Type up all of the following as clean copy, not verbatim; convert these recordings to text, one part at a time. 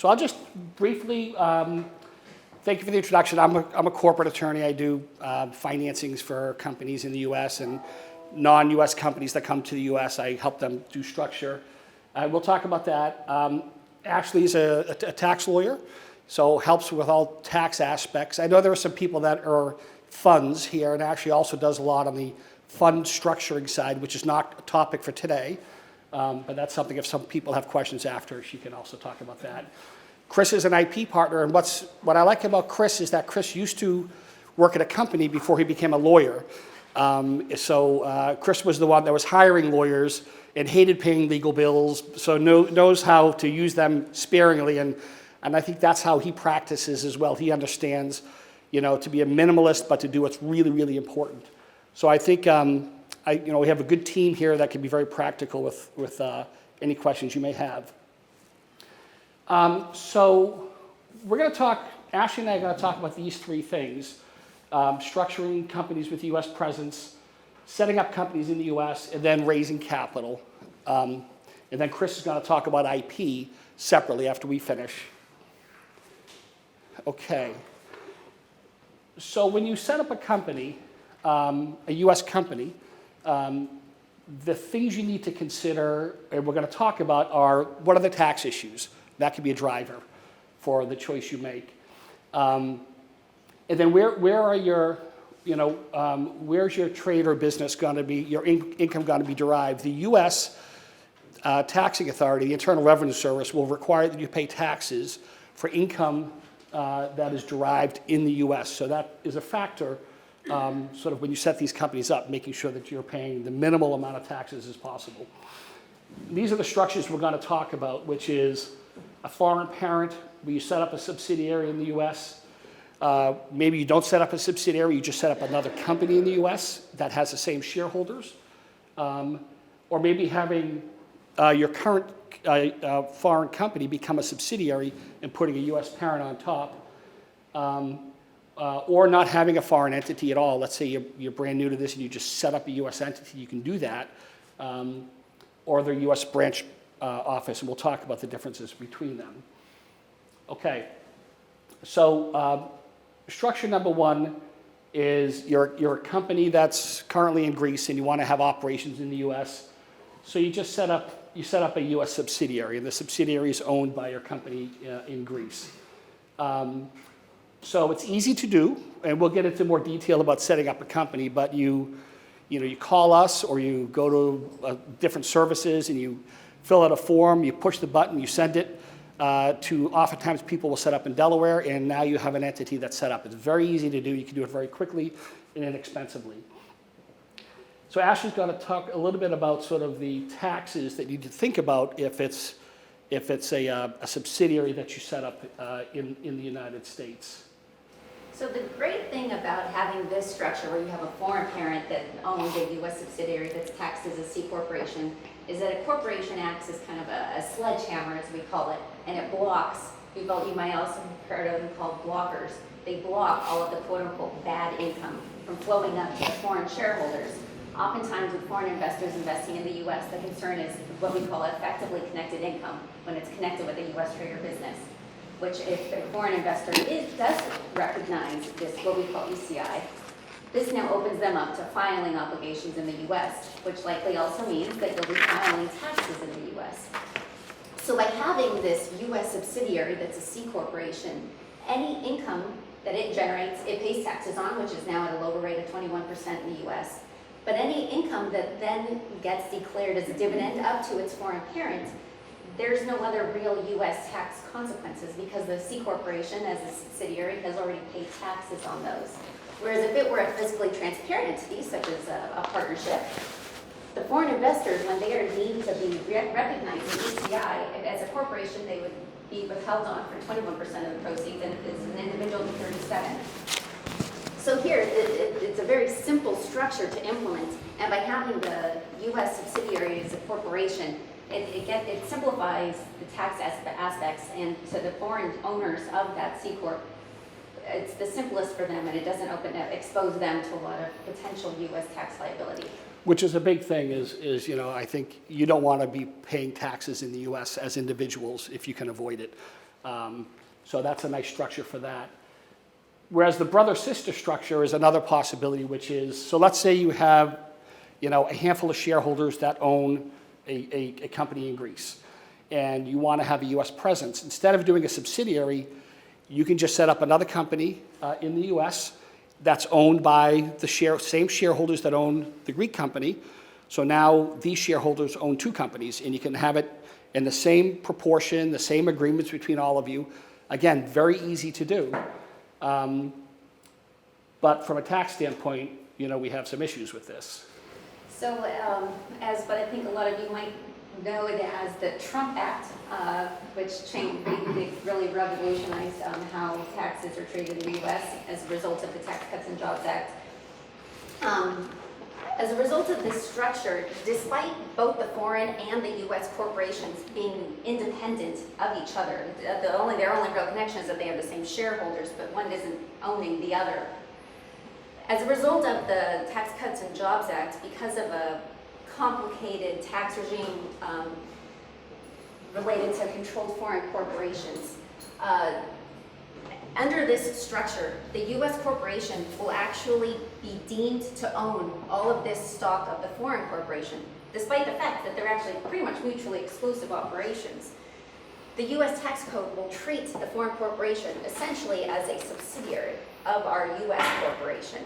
So I'll just briefly, thank you for the introduction. I'm a corporate attorney. I do financings for companies in the U.S. and non-U.S. companies that come to the U.S. I help them do structure. We'll talk about that. Ashley is a tax lawyer, so helps with all tax aspects. I know there are some people that are funds here, and Ashley also does a lot on the fund structuring side, which is not a topic for today, but that's something if some people have questions after, she can also talk about that. Chris is an IP partner, and what I like about Chris is that Chris used to work at a company before he became a lawyer. Chris was the one that was hiring lawyers and hated paying legal bills, so knows how to use them sparingly, and I think that's how he practices as well. He understands, to be a minimalist, but to do what's really, really important. So I think, we have a good team here that can be very practical with any questions you may have. So we're going to talk, Ashley and I are going to talk about these three things: structuring companies with U.S. presence, setting up companies in the U.S., and then raising capital. And then Chris is going to talk about IP separately after we finish. Okay. So when you set up a company, a U.S. company, the things you need to consider, and we're going to talk about, are what are the tax issues? That could be a driver for the choice you make. And then where are your, where's your trade or business going to be, your income going to be derived? The U.S. Taxing Authority, the Internal Revenue Service, will require that you pay taxes for income that is derived in the U.S. So that is a factor, sort of when you set these companies up, making sure that you're paying the minimal amount of taxes as possible. These are the structures we're going to talk about, which is a foreign parent, where you set up a subsidiary in the U.S. Maybe you don't set up a subsidiary, you just set up another company in the U.S. that has the same shareholders. Or maybe having your current foreign company become a subsidiary and putting a U.S. parent on top. Or not having a foreign entity at all. Let's say you're brand new to this and you just set up a U.S. entity, you can do that. Or the U.S. branch office, and we'll talk about the differences between them. Okay, so structure number one is you're a company that's currently in Greece and you want to have operations in the U.S. So you just set up a U.S. subsidiary, and the subsidiary is owned by your company in Greece. So it's easy to do, and we'll get into more detail about setting up a company, but you call us or you go to different services and you fill out a form, you push the button, you send it to, oftentimes people will set up in Delaware, and now you have an entity that's set up. It's very easy to do. You can do it very quickly and inexpensively. So Ashley's going to talk a little bit about sort of the taxes that you need to think about if it's a subsidiary that you set up in the United States. So the great thing about having this structure where you have a foreign parent that owns a U.S. subsidiary that's taxed as a C corporation is that a corporation acts as kind of a sledgehammer, as we call it, and it blocks. You might also have heard of them called blockers. They block all of the quote-unquote bad income from flowing up to the foreign shareholders. Oftentimes with foreign investors investing in the U.S., the concern is what we call effectively connected income when it's connected with a U.S. trade or business, which if the foreign investor does recognize this, what we call ECI, this now opens them up to filing obligations in the U.S., which likely also means that you'll be filing taxes in the U.S. So by having this U.S. subsidiary that's a C corporation, any income that it generates, it pays taxes on, which is now at a lower rate of 21% in the U.S. But any income that then gets declared as a dividend up to its foreign parent, there's no other real U.S. tax consequences because the C corporation as a subsidiary has already paid taxes on those. Whereas if it were a fiscally transparent entity, such as a partnership, the foreign investors, when they are deemed to be recognized in ECI, as a corporation, they would be withheld on for 21% of the proceeds, and if it's an individual, 37%. So here, it's a very simple structure to implement, and by having the U.S. subsidiary as a corporation, it simplifies the tax aspects, and to the foreign owners of that C Corp, it's the simplest for them, and it doesn't expose them to a lot of potential U.S. tax liability. Which is a big thing is I think you don't want to be paying taxes in the U.S. as individuals if you can avoid it. So that's a nice structure for that. Whereas the brother-sister structure is another possibility, which is, so let's say you have, a handful of shareholders that own a company in Greece, and you want to have a U.S. presence. Instead of doing a subsidiary, you can just set up another company in the U.S. that's owned by the same shareholders that own the Greek company. So now these shareholders own two companies, and you can have it in the same proportion, the same agreements between all of you. Again, very easy to do. But from a tax standpoint, we have some issues with this. So as what I think a lot of you might know it as the Trump Act, which really revolutionized how taxes are treated in the U.S. as a result of the Tax Cuts and Jobs Act. As a result of this structure, despite both the foreign and the U.S. corporations being independent of each other, their only real connection is that they have the same shareholders, but one isn't owning the other. As a result of the Tax Cuts and Jobs Act, because of a complicated tax regime related to controlled foreign corporations, under this structure, the U.S. corporation will actually be deemed to own all of this stock of the foreign corporation, despite the fact that they're actually pretty much mutually exclusive operations. The U.S. tax code will treat the foreign corporation essentially as a subsidiary of our U.S. corporation.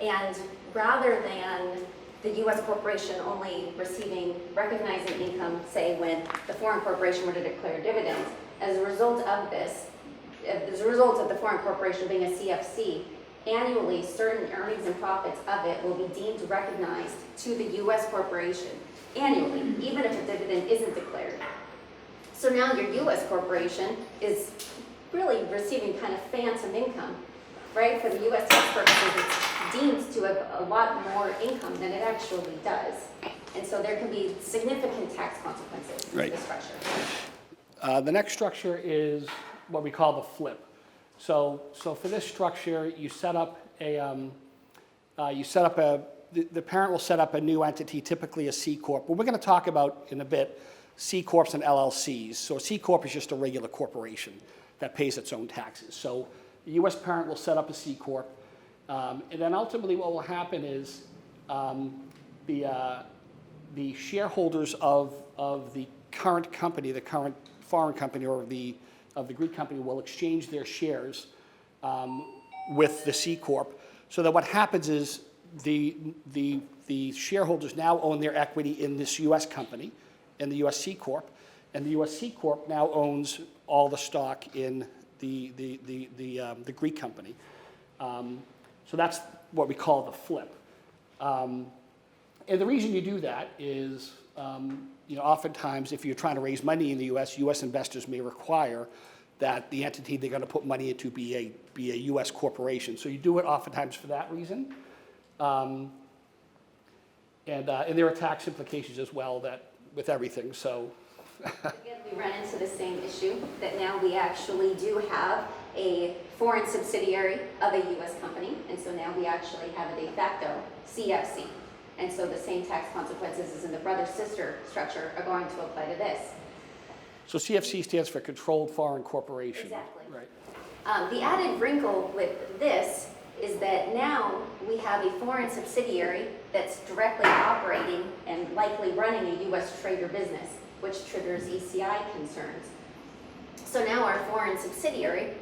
And rather than the U.S. corporation only recognizing income, say when the foreign corporation were to declare dividends, as a result of the foreign corporation being a CFC, annually certain earnings and profits of it will be deemed recognized to the U.S. corporation annually, even if a dividend isn't declared. So now your U.S. corporation is really receiving kind of phantom income, right? For the U.S. tax purposes, it's deemed to have a lot more income than it actually does. And so there can be significant tax consequences to this structure. The next structure is what we call the flip. So for this structure, you set up the parent will set up a new entity, typically a C Corp. But we're going to talk about in a bit C Corps and LLCs. So a C Corp is just a regular corporation that pays its own taxes. So the U.S. parent will set up a C Corp. And then ultimately what will happen is the shareholders of the current company, the current foreign company or of the Greek company will exchange their shares with the C Corp. So that what happens is the shareholders now own their equity in this U.S. company, in the U.S. C Corp, and the U.S. C Corp now owns all the stock in the Greek company. So that's what we call the flip. And the reason you do that is, oftentimes if you're trying to raise money in the U.S. investors may require that the entity they're going to put money into be a U.S. corporation. So you do it oftentimes for that reason. And there are tax implications as well with everything. So again, we run into the same issue that now we actually do have a foreign subsidiary of a U.S. company, and so now we actually have a de facto CFC. And so the same tax consequences as in the brother-sister structure are going to apply to this. So CFC stands for Controlled Foreign Corporation. Exactly. Right. The added wrinkle with this is that now we have a foreign subsidiary that's directly operating and likely running a U.S. trade or business, which triggers ECI concerns. So now our foreign subsidiary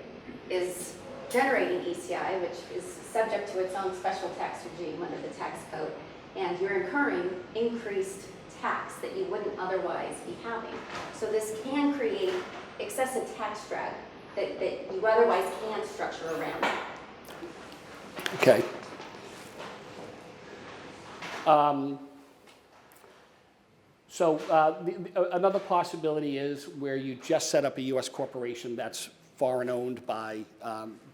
is generating ECI, which is subject to its own special tax regime under the tax code, and you're incurring increased tax that you wouldn't otherwise be having. So this can create excessive tax drag that you otherwise can't structure around. Okay. Another possibility is where you just set up a U.S. corporation that's foreign owned by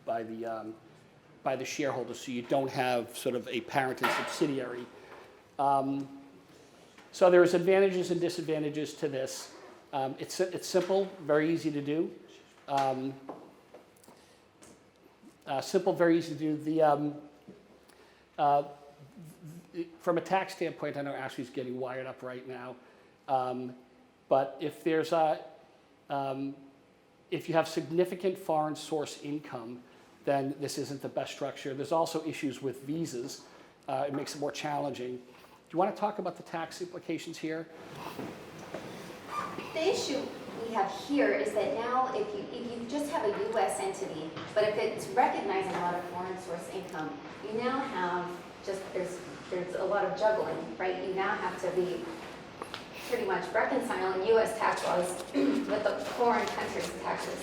the shareholders, so you don't have sort of a parent and subsidiary. So there's advantages and disadvantages to this. It's simple, very easy to do. Simple, very easy to do. From a tax standpoint, I know Ashley's getting wired up right now. But if there's if you have significant foreign source income, then this isn't the best structure. There's also issues with visas. It makes it more challenging. Do you want to talk about the tax implications here? The issue we have here is that now if you just have a U.S. entity, but if it's recognizing a lot of foreign source income, you now have just, there's a lot of juggling, right? You now have to be pretty much reconciling U.S. tax laws with the foreign country's taxes.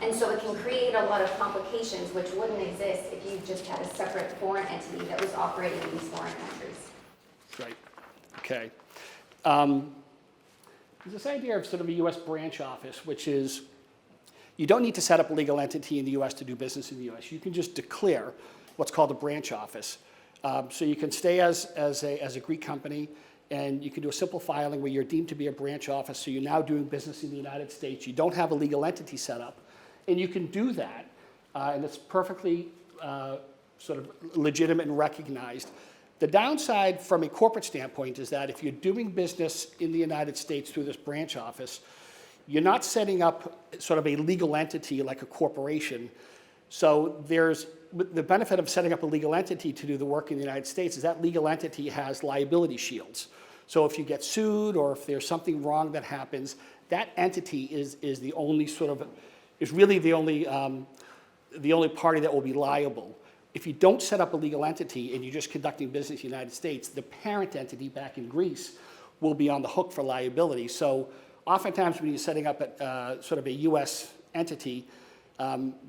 And so it can create a lot of complications which wouldn't exist if you just had a separate foreign entity that was operating in these foreign countries. Right. Okay. There's this idea of sort of a U.S. branch office, which is you don't need to set up a legal entity in the U.S. to do business in the U.S. You can just declare what's called a branch office. So you can stay as a Greek company, and you can do a simple filing where you're deemed to be a branch office, so you're now doing business in the United States. You don't have a legal entity set up, and you can do that, and it's perfectly sort of legitimate and recognized. The downside from a corporate standpoint is that if you're doing business in the United States through this branch office, you're not setting up sort of a legal entity like a corporation. So there's the benefit of setting up a legal entity to do the work in the United States is that legal entity has liability shields. So if you get sued or if there's something wrong that happens, that entity is the only sort of, is really the only party that will be liable. If you don't set up a legal entity and you're just conducting business in the United States, the parent entity back in Greece will be on the hook for liability. So oftentimes when you're setting up sort of a U.S. entity,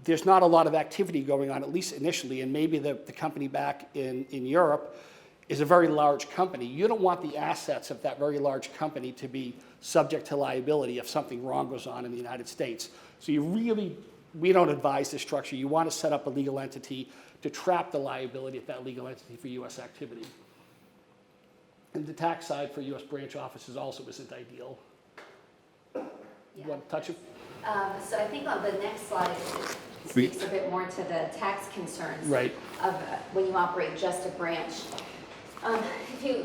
there's not a lot of activity going on, at least initially, and maybe the company back in Europe is a very large company. You don't want the assets of that very large company to be subject to liability if something wrong goes on in the United States. So we don't advise this structure. You want to set up a legal entity to trap the liability of that legal entity for U.S. activity. And the tax side for U.S. branch offices also isn't ideal. Yeah. You want to touch it? So I think on the next slide, it speaks a bit more to the tax concerns Right. of when you operate just a branch. The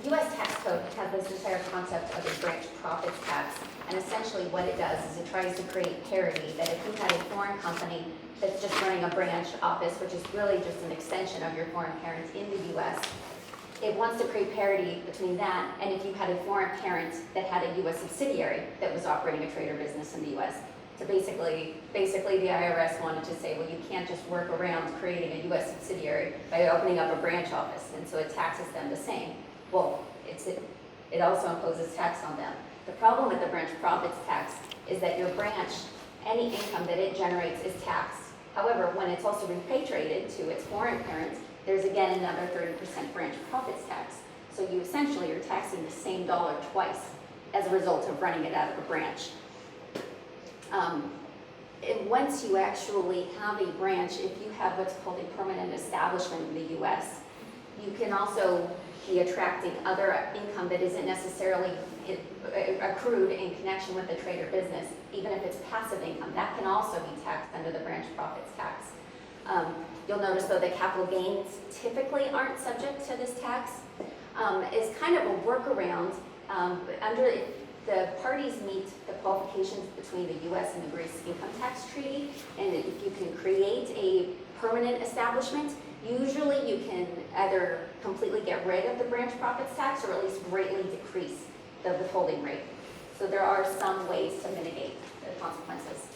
U.S. tax code has this entire concept of a branch profits tax, and essentially what it does is it tries to create parity, that if you had a foreign company that's just running a branch office, which is really just an extension of your foreign parent in the U.S., it wants to create parity between that and if you had a foreign parent that had a U.S. subsidiary that was operating a trade or business in the U.S. So basically the IRS wanted to say, well, you can't just work around creating a U.S. subsidiary by opening up a branch office, and so it taxes them the same. Well, it also imposes tax on them. The problem with the branch profits tax is that your branch, any income that it generates is taxed. However, when it's also repatriated to its foreign parent, there's again another 30% branch profits tax. So you essentially are taxing the same dollar twice as a result of running it out of a branch. And once you actually have a branch, if you have what's called a permanent establishment in the U.S., you can also be attracting other income that isn't necessarily accrued in connection with the trade or business, even if it's passive income. That can also be taxed under the branch profits tax. You'll notice though that capital gains typically aren't subject to this tax. It's kind of a workaround. If the parties meet the qualifications between the U.S. and the Greece income tax treaty, and if you can create a permanent establishment, usually you can either completely get rid of the branch profits tax or at least greatly decrease the withholding rate. So there are some ways to mitigate the consequences.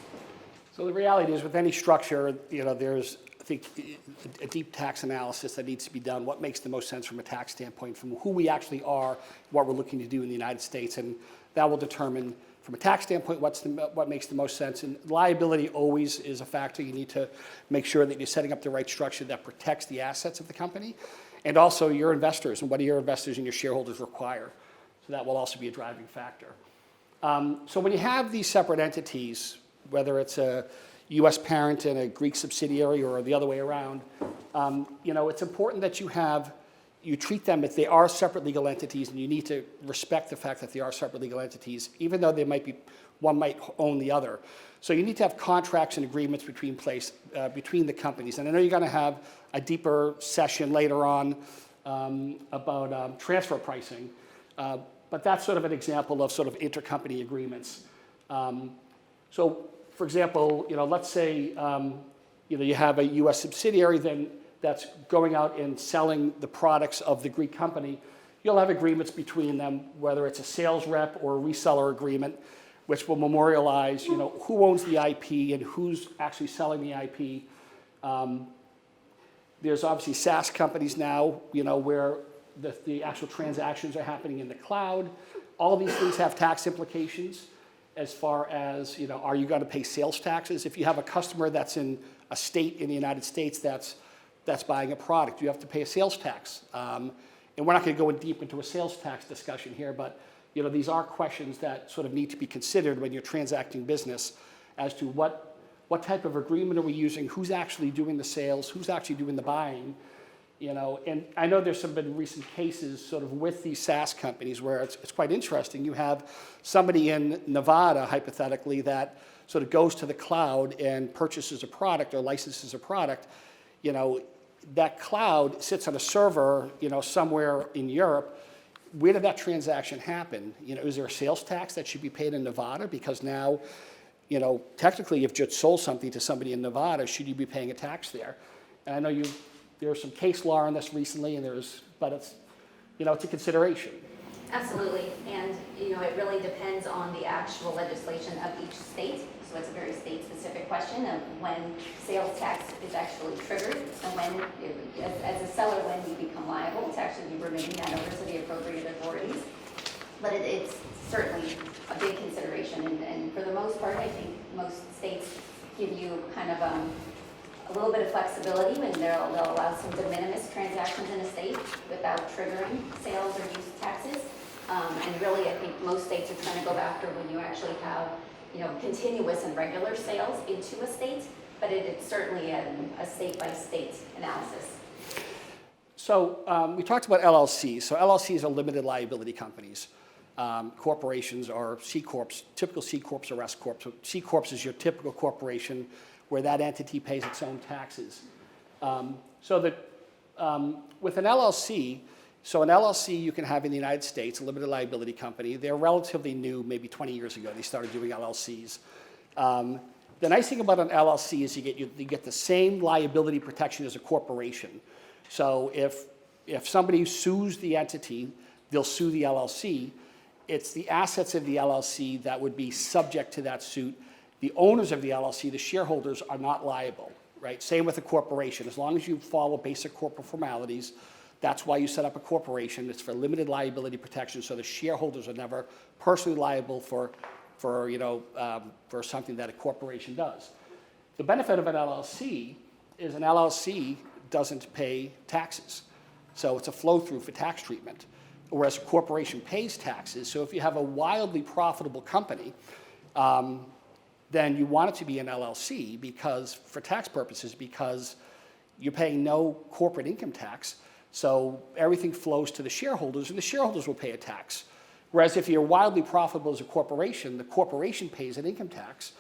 So the reality is with any structure, there's, I think, a deep tax analysis that needs to be done. What makes the most sense from a tax standpoint, from who we actually are, what we're looking to do in the United States, and that will determine from a tax standpoint what makes the most sense. And liability always is a factor. You need to make sure that you're setting up the right structure that protects the assets of the company, and also your investors, and what do your investors and your shareholders require. So that will also be a driving factor. So when you have these separate entities, whether it's a U.S. parent and a Greek subsidiary or the other way around, it's important that you treat them as they are separate legal entities, and you need to respect the fact that they are separate legal entities, even though one might own the other. So you need to have contracts and agreements between the companies. And I know you're going to have a deeper session later on about transfer pricing, but that's sort of an example of sort of intercompany agreements. So, for example, let's say you have a U.S. subsidiary then that's going out and selling the products of the Greek company. You'll have agreements between them, whether it's a sales rep or a reseller agreement, which will memorialize, who owns the IP and who's actually selling the IP. There's obviously SaaS companies now, where the actual transactions are happening in the cloud. All these things have tax implications as far as, are you going to pay sales taxes? If you have a customer that's in a state in the United States that's buying a product, you have to pay a sales tax. And we're not going to go in deep into a sales tax discussion here, but these are questions that sort of need to be considered when you're transacting business as to what type of agreement are we using, who's actually doing the sales, who's actually doing the buying. And I know there's been recent cases sort of with these SaaS companies where it's quite interesting. You have somebody in Nevada, hypothetically, that sort of goes to the cloud and purchases a product or licenses a product. That cloud sits on a server, somewhere in Europe. Where did that transaction happen? Is there a sales tax that should be paid in Nevada? Because now, technically, if you just sold something to somebody in Nevada, should you be paying a tax there? And I know there's some case law on this recently, but it's a consideration. Absolutely, and it really depends on the actual legislation of each state. So it's a very state-specific question of when sales tax is actually triggered and when, as a seller, when you become liable to actually be remitting that over to the appropriate authorities. But it's certainly a big consideration, and for the most part, I think most states give you kind of a little bit of flexibility when they'll allow some de minimis transactions in a state without triggering sales or use taxes. And really, I think most states are trying to go after when you actually have continuous and regular sales into a state, but it's certainly a state-by-state analysis. So we talked about LLCs. So LLCs are limited liability companies. Corporations are C Corps, typical C Corps or S Corps. So C Corps is your typical corporation where that entity pays its own taxes. With an LLC, so an LLC you can have in the United States, a limited liability company. They're relatively new, maybe 20 years ago they started doing LLCs. The nice thing about an LLC is you get the same liability protection as a corporation. So if somebody sues the entity, they'll sue the LLC. It's the assets of the LLC that would be subject to that suit. The owners of the LLC, the shareholders, are not liable, right? Same with a corporation. As long as you follow basic corporate formalities, that's why you set up a corporation. It's for limited liability protection, so the shareholders are never personally liable for something that a corporation does. The benefit of an LLC is an LLC doesn't pay taxes, so it's a flow-through for tax treatment, whereas a corporation pays taxes. So if you have a wildly profitable company, then you want it to be an LLC for tax purposes, because you're paying no corporate income tax. So everything flows to the shareholders, and the shareholders will pay a tax. Whereas if you're wildly profitable as a corporation, the corporation pays an income tax,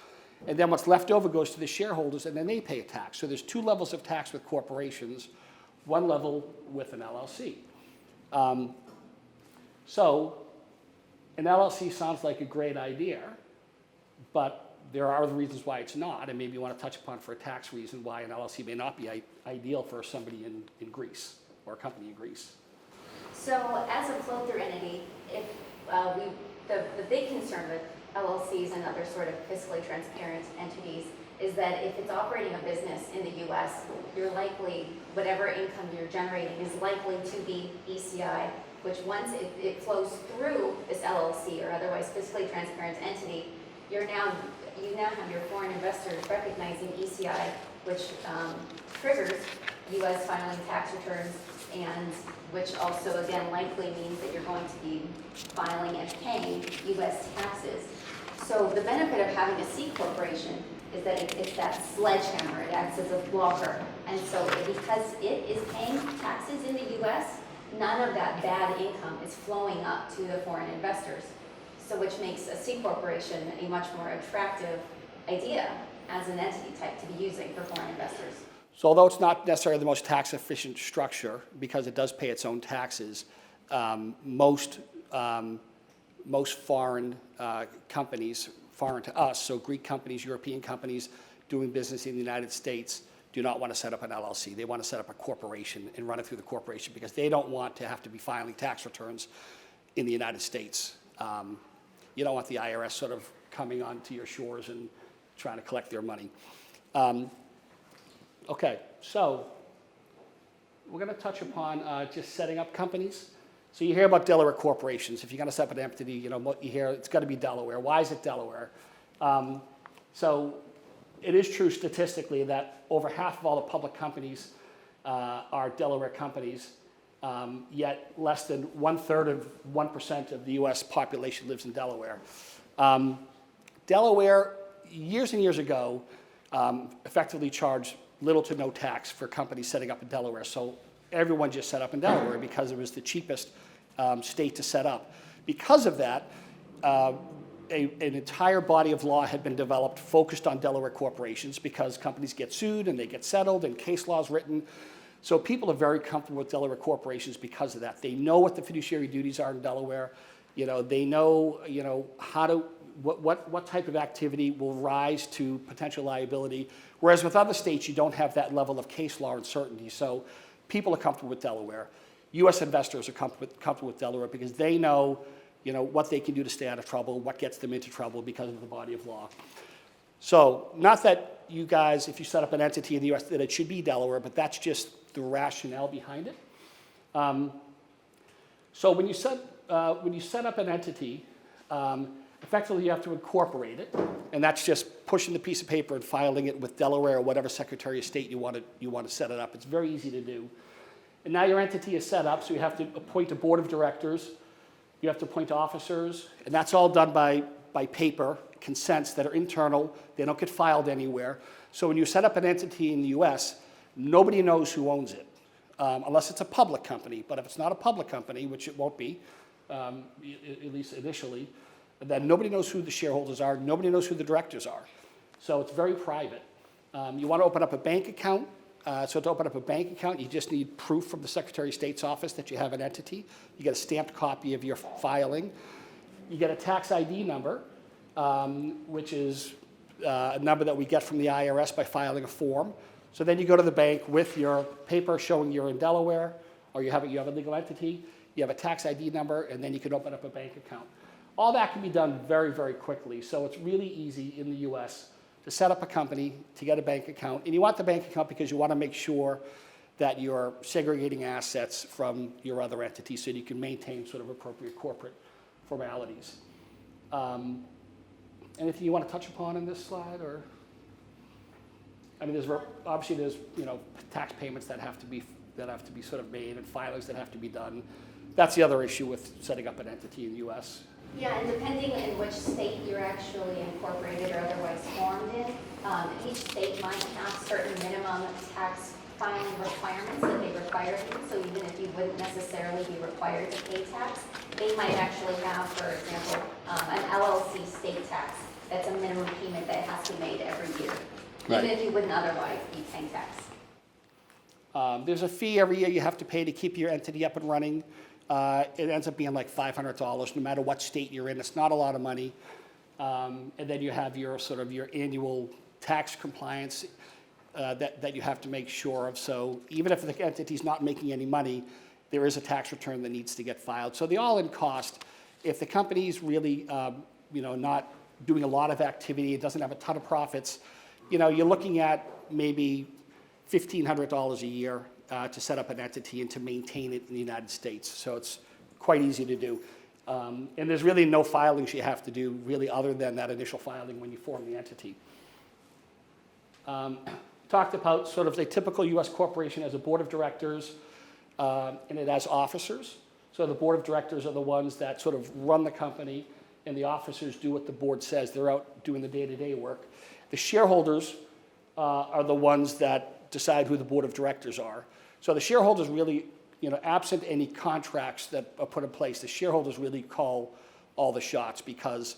and then what's left over goes to the shareholders, and then they pay a tax. So there's two levels of tax with corporations, one level with an LLC. So an LLC sounds like a great idea, but there are other reasons why it's not, and maybe you want to touch upon for a tax reason why an LLC may not be ideal for somebody in Greece or a company in Greece. So as a flow-through entity, the big concern with LLCs and other sort of fiscally transparent entities is that if it's operating a business in the U.S., you're likely, whatever income you're generating is likely to be ECI, which once it flows through this LLC or otherwise fiscally transparent entity, you now have your foreign investors recognizing ECI, which triggers U.S. filing tax returns, and which also again likely means that you're going to be filing and paying U.S. taxes. So the benefit of having a C corporation is that it's that sledgehammer. It acts as a blocker, and so because it is paying taxes in the U.S., none of that bad income is flowing up to the foreign investors. So which makes a C corporation a much more attractive idea as an entity type to be using for foreign investors. So although it's not necessarily the most tax efficient structure, because it does pay its own taxes, most foreign companies foreign to us. So Greek companies, European companies doing business in the United States do not want to set up an LLC. They want to set up a corporation and run it through the corporation because they don't want to have to be filing tax returns in the United States. You don't want the IRS sort of coming onto your shores and trying to collect their money. Okay, so we're going to touch upon just setting up companies. So you hear about Delaware corporations. If you're going to set up an entity, you know, what you hear, it's got to be Delaware. Why is it Delaware? So it is true statistically that over half of all the public companies are Delaware companies, yet less than 1/3 of 1% of the US population lives in Delaware. Delaware, years and years ago, effectively charged little to no tax for companies setting up in Delaware. So everyone just set up in Delaware because it was the cheapest state to set up. Because of that, an entire body of law had been developed focused on Delaware corporations because companies get sued and they get settled and case laws written. So people are very comfortable with Delaware corporations because of that. They know what the fiduciary duties are in Delaware. You know, they know, you know, how to, what type of activity will rise to potential liability. Whereas with other states, you don't have that level of case law and certainty. So people are comfortable with Delaware. U.S. investors are comfortable with Delaware because they know, you know, what they can do to stay out of trouble, what gets them into trouble because of the body of law. So not that you guys, if you set up an entity in the U.S., that it should be Delaware, but that's just the rationale behind it. So when you set up an entity, effectively you have to incorporate it, and that's just pushing the piece of paper and filing it with Delaware or whatever Secretary of State you want to set it up. It's very easy to do. And now your entity is set up, so you have to appoint a board of directors. You have to appoint officers, and that's all done by paper, consents that are internal. They don't get filed anywhere. So when you set up an entity in the U.S., nobody knows who owns it, unless it's a public company. But if it's not a public company, which it won't be, at least initially, then nobody knows who the shareholders are. Nobody knows who the directors are. So it's very private. You want to open up a bank account. So to open up a bank account, you just need proof from the Secretary of State's office that you have an entity. You get a stamped copy of your filing. You get a tax ID number, which is a number that we get from the IRS by filing a form. So then you go to the bank with your paper showing you're in Delaware, or you have a legal entity, you have a tax ID number, and then you can open up a bank account. All that can be done very, very quickly. So it's really easy in the US to set up a company, to get a bank account. And you want the bank account because you want to make sure that you're segregating assets from your other entities so you can maintain sort of appropriate corporate formalities. Anything you want to touch upon in this slide, or? I mean, obviously there's, you know, tax payments that have to be sort of made and filings that have to be done. That's the other issue with setting up an entity in the U.S. Yeah, and depending in which state you're actually incorporated or otherwise formed in, each state might have certain minimum tax filing requirements that they require of you. So even if you wouldn't necessarily be required to pay tax, they might actually have, for example, an LLC state tax. That's a minimum payment that has to be made every year, Right. even if you wouldn't otherwise be paying tax. There's a fee every year you have to pay to keep your entity up and running. It ends up being like $500 no matter what state you're in. It's not a lot of money. And then you have your sort of your annual tax compliance that you have to make sure of. So even if the entity's not making any money, there is a tax return that needs to get filed. So the all-in cost, if the company's really you know, not doing a lot of activity, it doesn't have a ton of profits, you know, you're looking at maybe $1,500 a year to set up an entity and to maintain it in the United States. So it's quite easy to do. And there's really no filings you have to do really other than that initial filing when you form the entity. Talked about sort of the typical US corporation as a board of directors and it has officers. So the board of directors are the ones that sort of run the company and the officers do what the board says. They're out doing the day-to-day work. The shareholders are the ones that decide who the board of directors are. So the shareholders really, you know, absent any contracts that are put in place, the shareholders really call all the shots, because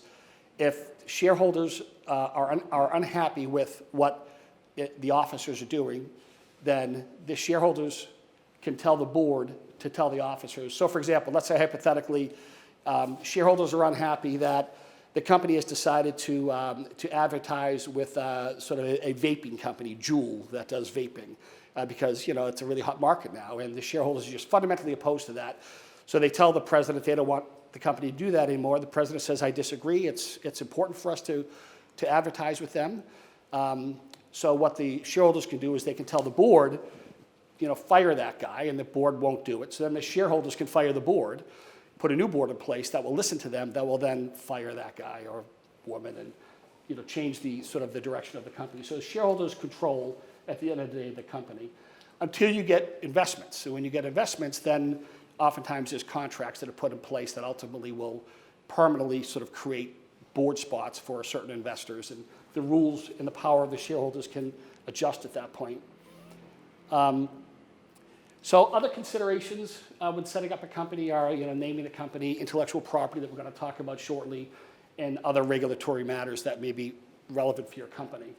if shareholders are unhappy with what the officers are doing, then the shareholders can tell the board to tell the officers. So for example, let's say hypothetically, shareholders are unhappy that the company has decided to advertise with sort of a vaping company, Juul, that does vaping, because it's a really hot market now, and the shareholders are just fundamentally opposed to that. So they tell the president they don't want the company to do that anymore. The president says, I disagree. It's important for us to advertise with them. So what the shareholders can do is they can tell the board, fire that guy, and the board won't do it. So then the shareholders can fire the board, put a new board in place that will listen to them, that will then fire that guy or woman and change the sort of the direction of the company. So the shareholders control, at the end of the day, the company until you get investments. So when you get investments, then oftentimes there's contracts that are put in place that ultimately will permanently sort of create board spots for certain investors, and the rules and the power of the shareholders can adjust at that point. So other considerations when setting up a company are naming the company, intellectual property that we're going to talk about shortly, and other regulatory matters that may be relevant for your company.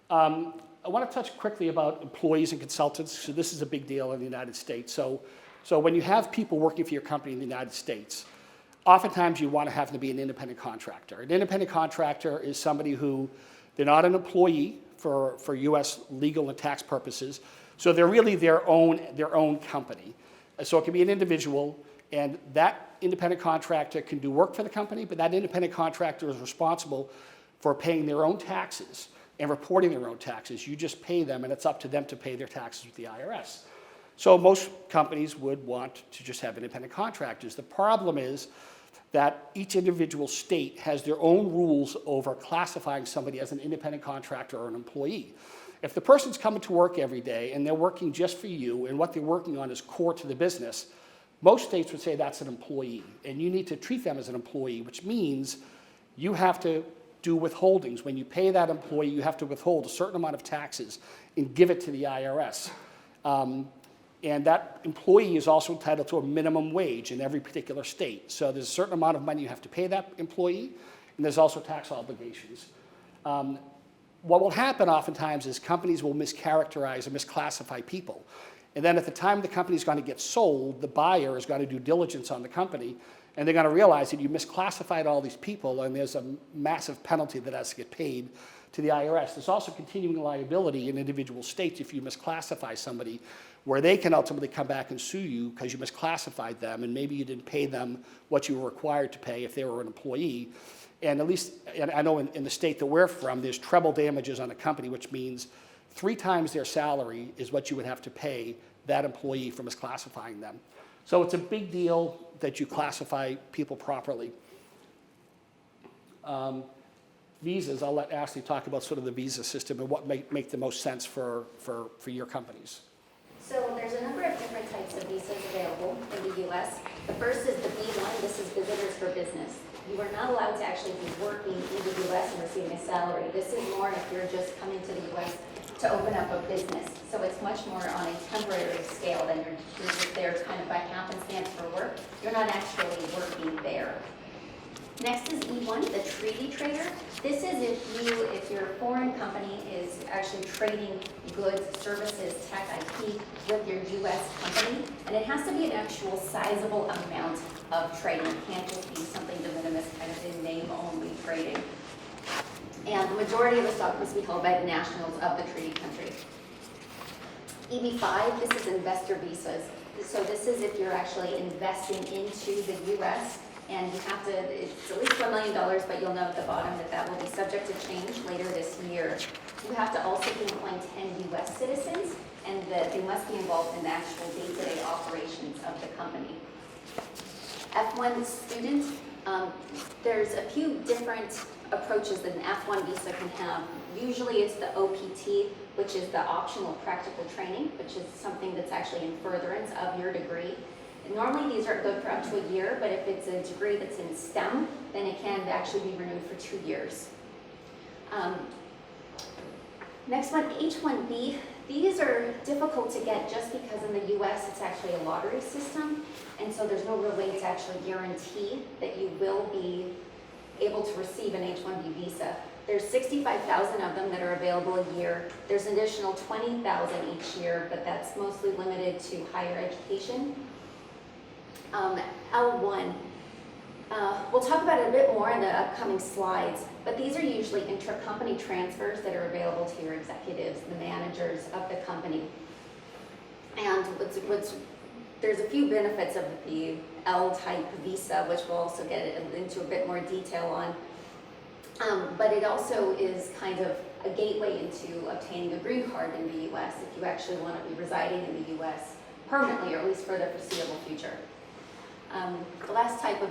I want to touch quickly about employees and consultants. So this is a big deal in the United States. So when you have people working for your company in the United States, oftentimes you want to have them be an independent contractor. An independent contractor is somebody who, they're not an employee for US legal and tax purposes, so they're really their own company. So it can be an individual, and that independent contractor can do work for the company, but that independent contractor is responsible for paying their own taxes and reporting their own taxes. You just pay them, and it's up to them to pay their taxes with the IRS. So most companies would want to just have independent contractors. The problem is that each individual state has their own rules over classifying somebody as an independent contractor or an employee. If the person's coming to work every day and they're working just for you and what they're working on is core to the business, most states would say that's an employee, and you need to treat them as an employee, which means you have to do withholdings. When you pay that employee, you have to withhold a certain amount of taxes and give it to the IRS. And that employee is also entitled to a minimum wage in every particular state. So there's a certain amount of money you have to pay that employee, and there's also tax obligations. What will happen oftentimes is companies will mischaracterize or misclassify people. And then at the time the company is going to get sold, the buyer is going to do diligence on the company, and they're going to realize that you misclassified all these people, and there's a massive penalty that has to get paid to the IRS. There's also continuing liability in individual states if you misclassify somebody, where they can ultimately come back and sue you because you misclassified them, and maybe you didn't pay them what you were required to pay if they were an employee. And at least, and I know in the state that we're from, there's treble damages on a company, which means 3 times their salary is what you would have to pay that employee for misclassifying them. So it's a big deal that you classify people properly. Visas, I'll let Ashley talk about sort of the visa system and what make the most sense for your companies. So there's a number of different types of visas available in the U.S. The first is the B1. This is visitors for business. You are not allowed to actually be working in the U.S. and receiving a salary. This is more if you're just coming to the U.S. to open up a business. So it's much more on a temporary scale than you're just there kind of by happenstance for work. You're not actually working there. Next is E1, the treaty trader. This is if your foreign company is actually trading goods, services, tech, IP with your U.S. company, and it has to be an actual sizable amount of trading. It can't just be something de minimis, kind of in name-only trading. And the majority of the stock must be held by the nationals of the treaty country. EB5, this is investor visas. So this is if you're actually investing into the U.S., and you have to, it's at least $1 million, but you'll know at the bottom that will be subject to change later this year. You have to also be employing 10 U.S. citizens, and that they must be involved in the actual day-to-day operations of the company. F1 student, there's a few different approaches that an F1 visa can have. Usually it's the OPT, which is the optional practical training, which is something that's actually in furtherance of your degree. Normally these are good for up to a year, but if it's a degree that's in STEM, then it can actually be renewed for 2 years. Next one, H-1B. These are difficult to get just because in the US it's actually a lottery system, and so there's no real way to actually guarantee that you will be able to receive an H-1B visa. There's 65,000 of them that are available a year. There's an additional 20,000 each year, but that's mostly limited to higher education. L1. We'll talk about it a bit more in the upcoming slides, but these are usually intracompany transfers that are available to your executives, the managers of the company. And there's a few benefits of the L-type visa, which we'll also get into a bit more detail on. But it also is kind of a gateway into obtaining a green card in the U.S. if you actually want to be residing in the U.S. permanently, or at least for the foreseeable future. The last type of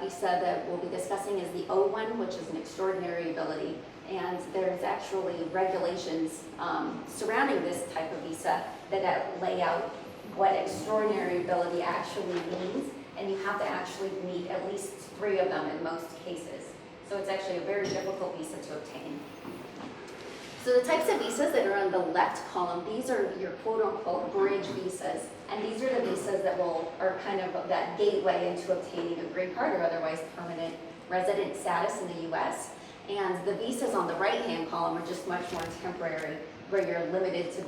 visa that we'll be discussing is the O1, which is an extraordinary ability. And there's actually regulations surrounding this type of visa that lay out what extraordinary ability actually means, and you have to actually meet at least 3 of them in most cases. So it's actually a very difficult visa to obtain. So the types of visas that are on the left column, these are your quote-unquote bridge visas, and these are the visas that are kind of that gateway into obtaining a green card or otherwise permanent resident status in the U.S. And the visas on the right-hand column are just much more temporary, where you're limited to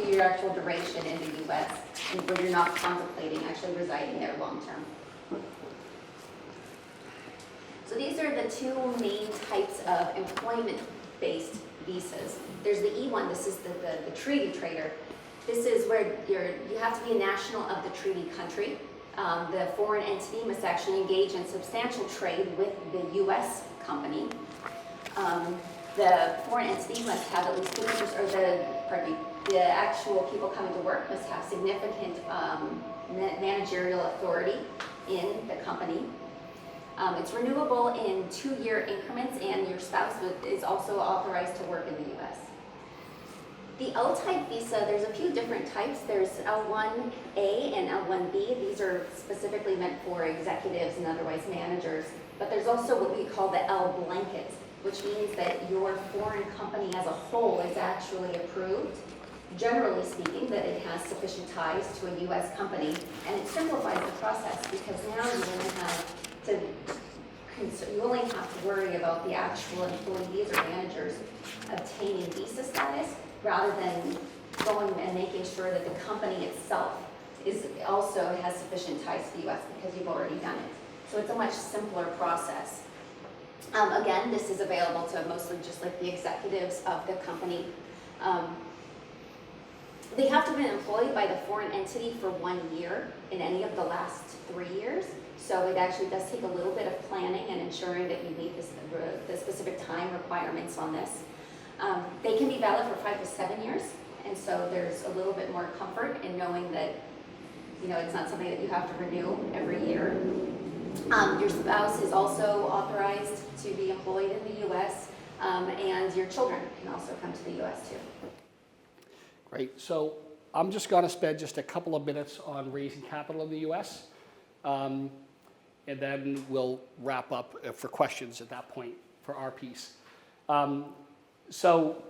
your actual duration in the U.S. and where you're not contemplating actually residing there long-term. So these are the 2 main types of employment-based visas. There's the E1, this is the treaty trader. This is where you have to be a national of the treaty country. The foreign entity must actually engage in substantial trade with the U.S. company. The foreign entity must have at least 50%, or the actual people coming to work must have significant managerial authority in the company. It's renewable in 2-year increments, and your spouse is also authorized to work in the U.S. The O-type visa, there's a few different types. There's L1A and L1B. These are specifically meant for executives and otherwise managers. But there's also what we call the L blanket, which means that your foreign company as a whole is actually approved, generally speaking, that it has sufficient ties to a U.S. company. And it simplifies the process because now you only have to worry about the actual employees or managers obtaining visa status, rather than going and making sure that the company itself also has sufficient ties to the U.S. because you've already done it. So it's a much simpler process. Again, this is available to mostly just like the executives of the company. They have to have been employed by the foreign entity for 1 year in any of the last 3 years. So it actually does take a little bit of planning and ensuring that you meet the specific time requirements on this. They can be valid for 5 to 7 years, and so there's a little bit more comfort in knowing that it's not something that you have to renew every year. Your spouse is also authorized to be employed in the U.S., and your children can also come to the U.S. too. Great. So I'm just going to spend just a couple of minutes on raising capital in the U.S., and then we'll wrap up for questions at that point for our piece. So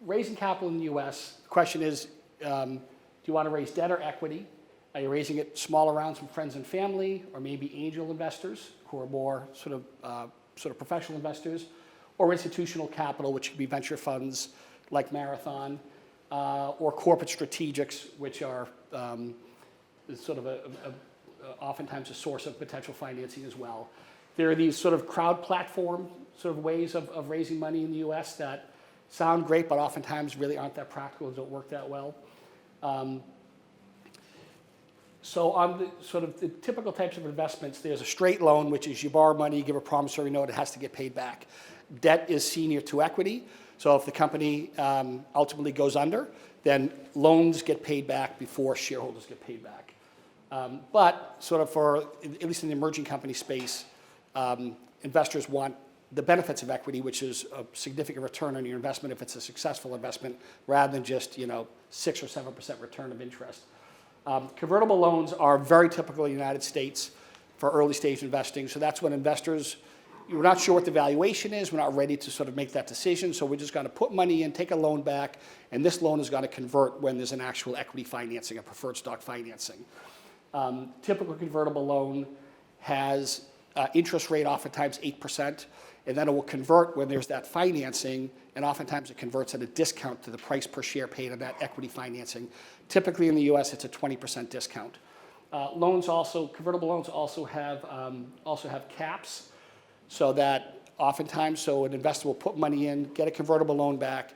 raising capital in the U.S., the question is, do you want to raise debt or equity? Are you raising it smaller rounds from friends and family, or maybe angel investors who are more sort of professional investors, or institutional capital, which could be venture funds like Marathon, or corporate strategics, which are sort of oftentimes a source of potential financing as well. There are these sort of crowd platform sort of ways of raising money in the U.S. that sound great, but oftentimes really aren't that practical and don't work that well. So on the sort of the typical types of investments, there's a straight loan, which is you borrow money, you give a promissory note, it has to get paid back. Debt is senior to equity. So if the company ultimately goes under, then loans get paid back before shareholders get paid back. But sort of for, at least in the emerging company space, investors want the benefits of equity, which is a significant return on your investment if it's a successful investment, rather than just 6 or 7% return of interest. Convertible loans are very typical in the United States for early stage investing. So that's when investors, we're not sure what the valuation is, we're not ready to sort of make that decision, so we're just going to put money in, take a loan back, and this loan is going to convert when there's an actual equity financing, a preferred stock financing. Typical convertible loan has interest rate oftentimes 8%, and then it will convert when there's that financing, and oftentimes it converts at a discount to the price per share paid on that equity financing. Typically in the US, it's a 20% discount. Convertible loans also have caps, so that oftentimes, an investor will put money in, get a convertible loan back,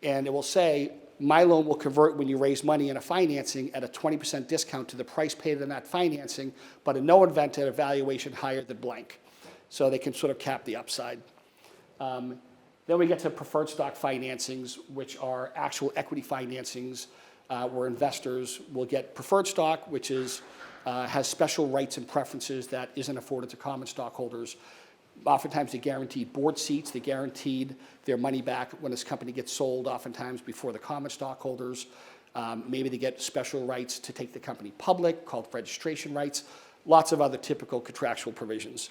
and it will say, my loan will convert when you raise money in a financing at a 20% discount to the price paid in that financing, but in no event at a valuation higher than blank. So they can sort of cap the upside. Then we get to preferred stock financings, which are actual equity financings where investors will get preferred stock, which has special rights and preferences that isn't afforded to common stockholders. Oftentimes they guaranteed board seats, they guaranteed their money back when this company gets sold, oftentimes before the common stockholders. Maybe they get special rights to take the company public, called registration rights, lots of other typical contractual provisions.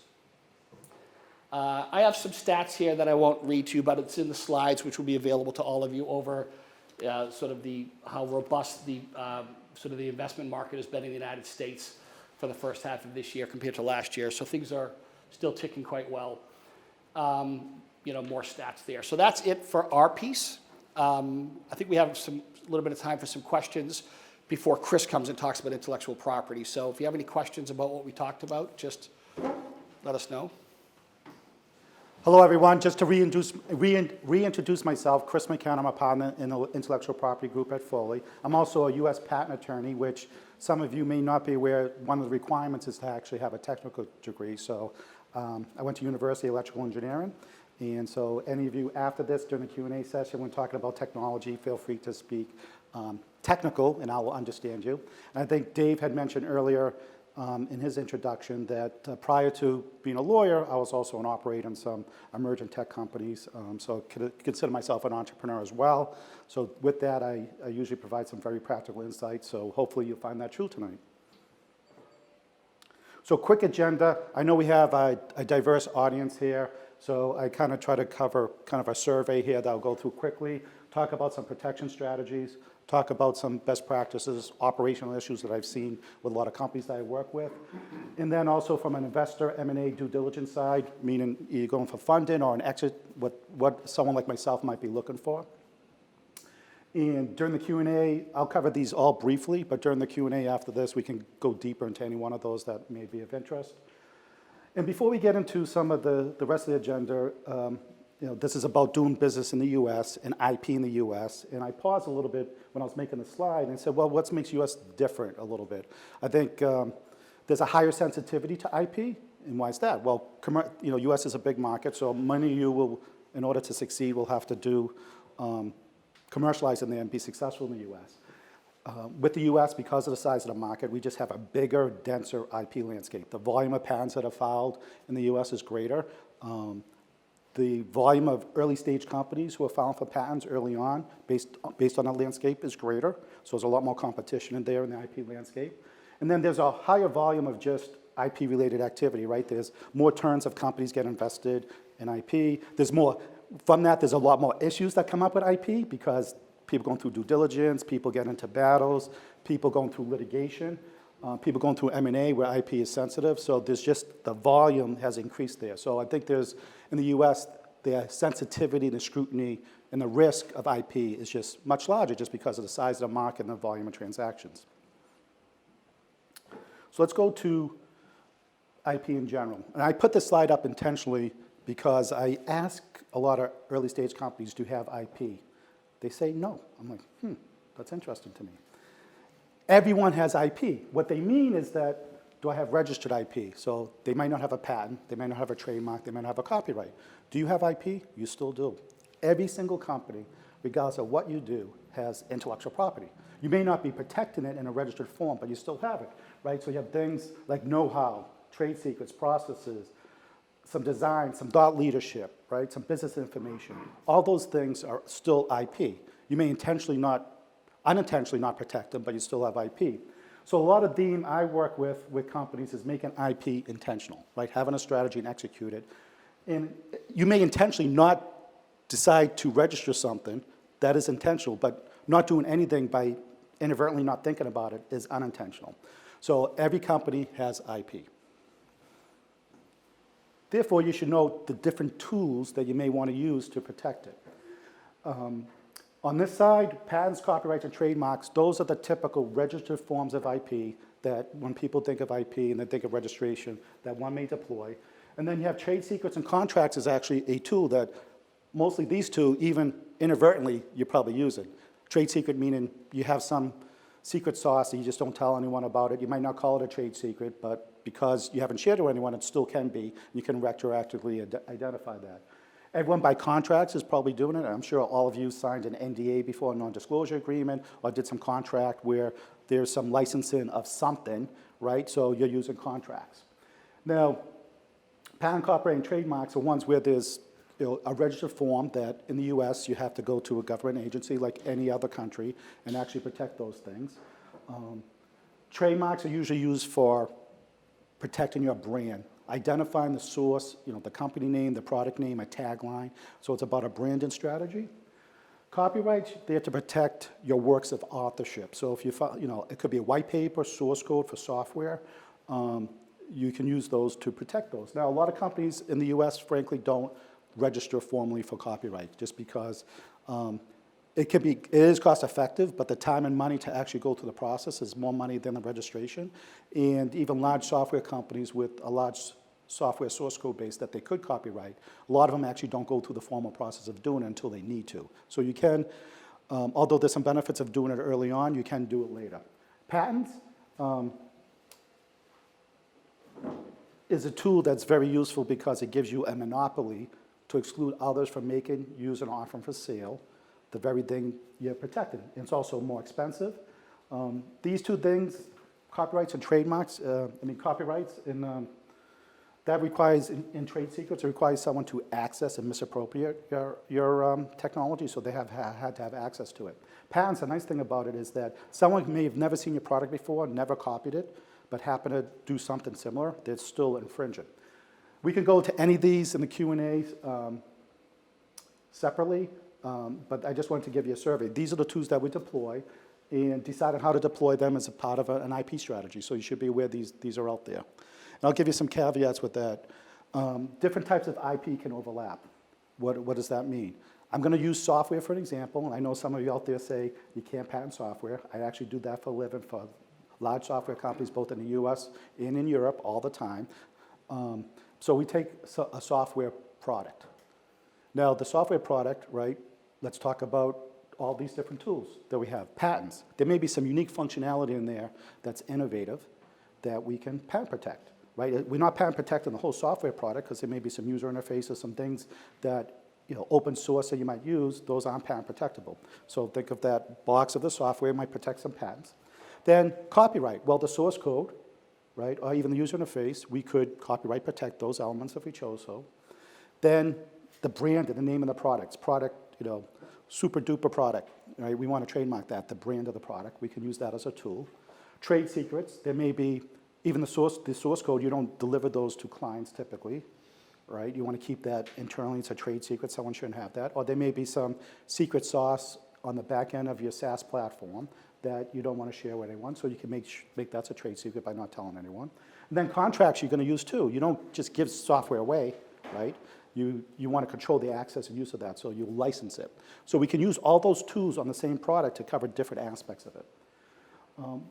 I have some stats here that I won't read to you, but it's in the slides, which will be available to all of you over how robust the investment market has been in the United States for the first half of this year compared to last year. So things are still ticking quite well. More stats there. So that's it for our piece. I think we have a little bit of time for some questions before Chris comes and talks about intellectual property. So if you have any questions about what we talked about, just let us know. Hello, everyone. Just to reintroduce myself, Chris McCann. I'm a partner in the intellectual property group at Foley. I'm also a U.S. patent attorney, which some of you may not be aware. One of the requirements is to actually have a technical degree. So I went to University of Electrical Engineering. And so any of you after this, during the Q&A session, when talking about technology, feel free to speak technical, and I will understand you. And I think Dave had mentioned earlier in his introduction that prior to being a lawyer, I was also an operator in some emerging tech companies. So I consider myself an entrepreneur as well. So with that, I usually provide some very practical insights. So hopefully you'll find that true tonight. So quick agenda. I know we have a diverse audience here. So I kind of try to cover kind of a survey here that I'll go through quickly, talk about some protection strategies, talk about some best practices, operational issues that I've seen with a lot of companies that I work with. And then also from an investor M&A due diligence side, meaning you're going for funding or an exit, what someone like myself might be looking for. And during the Q&A, I'll cover these all briefly, but during the Q&A after this, we can go deeper into any one of those that may be of interest. And before we get into some of the rest of the agenda, this is about doing business in the U.S. and IP in the U.S. And I paused a little bit when I was making the slide and said, well, what makes U.S. different a little bit? I think there's a higher sensitivity to IP. And why is that? Well, U.S. is a big market, so many of you will, in order to succeed, will have to do commercialize in there and be successful in the U.S. With the U.S., because of the size of the market, we just have a bigger, denser IP landscape. The volume of patents that are filed in the U.S. is greater. The volume of early-stage companies who are filing for patents early on, based on the landscape, is greater. So there's a lot more competition in there in the IP landscape. And then there's a higher volume of just IP-related activity, right? There's more turns of companies get invested in IP. From that, there's a lot more issues that come up with IP because people going through due diligence, people get into battles, people going through litigation, people going through M&A where IP is sensitive. So there's just the volume has increased there. So I think in the US, the sensitivity, the scrutiny, and the risk of IP is just much larger just because of the size of the market and the volume of transactions. So let's go to IP in general. And I put this slide up intentionally because I ask a lot of early stage companies, do you have IP? They say no. I'm like, that's interesting to me. Everyone has IP. What they mean is that, do I have registered IP? So they might not have a patent, they might not have a trademark, they might not have a copyright. Do you have IP? You still do. Every single company, regardless of what you do, has intellectual property. You may not be protecting it in a registered form, but you still have it, right? So you have things like know-how, trade secrets, processes, some design, some thought leadership, right? Some business information. All those things are still IP. You may unintentionally not protect them, but you still have IP. So a lot of theme I work with companies is making IP intentional, right? Having a strategy and execute it. And you may intentionally not decide to register something that is intentional, but not doing anything by inadvertently not thinking about it is unintentional. So every company has IP. Therefore, you should know the different tools that you may want to use to protect it. On this side, patents, copyrights, and trademarks, those are the typical registered forms of IP that when people think of IP and they think of registration, that one may deploy. And then you have trade secrets and contracts is actually a tool that mostly these two, even inadvertently, you're probably using. Trade secret meaning you have some secret sauce that you just don't tell anyone about it. You might not call it a trade secret, but because you haven't shared it with anyone, it still can be. You can retroactively identify that. Everyone by contracts is probably doing it. I'm sure all of you signed an NDA before, a non-disclosure agreement, or did some contract where there's some licensing of something, right? So you're using contracts. Now, patent, copyright, and trademarks are ones where there's a registered form that in the US you have to go to a government agency like any other country and actually protect those things. Trademarks are usually used for protecting your brand, identifying the source, the company name, the product name, a tagline. So it's about a branding strategy. Copyrights, they're to protect your works of authorship. So if it could be a white paper, source code for software. You can use those to protect those. Now, a lot of companies in the US, frankly, don't register formally for copyright just because it is cost effective, but the time and money to actually go through the process is more money than the registration. And even large software companies with a large software source code base that they could copyright, a lot of them actually don't go through the formal process of doing it until they need to. So you can, although there's some benefits of doing it early on, you can do it later. Patents is a tool that's very useful because it gives you a monopoly to exclude others from making, using, or offering for sale the very thing you're protecting. It's also more expensive. These two things, copyrights and trademarks, copyrights, that requires, in trade secrets, it requires someone to access and misappropriate your technology, so they had to have access to it. Patents, the nice thing about it is that someone may have never seen your product before, never copied it, but happen to do something similar, they're still infringing. We can go to any of these in the Q&A separately, but I just wanted to give you a survey. These are the tools that we deploy, and deciding how to deploy them is a part of an IP strategy, so you should be aware these are out there. And I'll give you some caveats with that. Different types of IP can overlap. What does that mean? I'm going to use software for an example, and I know some of you out there say you can't patent software. I actually do that for a living for large software companies both in the US and in Europe all the time. So we take a software product. Now the software product, right, let's talk about all these different tools that we have. Patents. There may be some unique functionality in there that's innovative that we can patent protect, right? We're not patent protecting the whole software product because there may be some user interfaces, some things that, open source that you might use, those aren't patent protectable. So think of that box of the software might protect some patents. Then copyright. Well, the source code, right, or even the user interface, we could copyright protect those elements if we chose so. Then the brand and the name of the products. Product, super duper product, right? We want to trademark that, the brand of the product. We can use that as a tool. Trade secrets, there may be, even the source code, you don't deliver those to clients typically, right? You want to keep that internally, it's a trade secret, someone shouldn't have that. Or there may be some secret sauce on the back end of your SaaS platform that you don't want to share with anyone, so you can make that a trade secret by not telling anyone. And then contracts you're going to use too. You don't just give software away, right? You want to control the access and use of that, so you license it. So we can use all those tools on the same product to cover different aspects of it.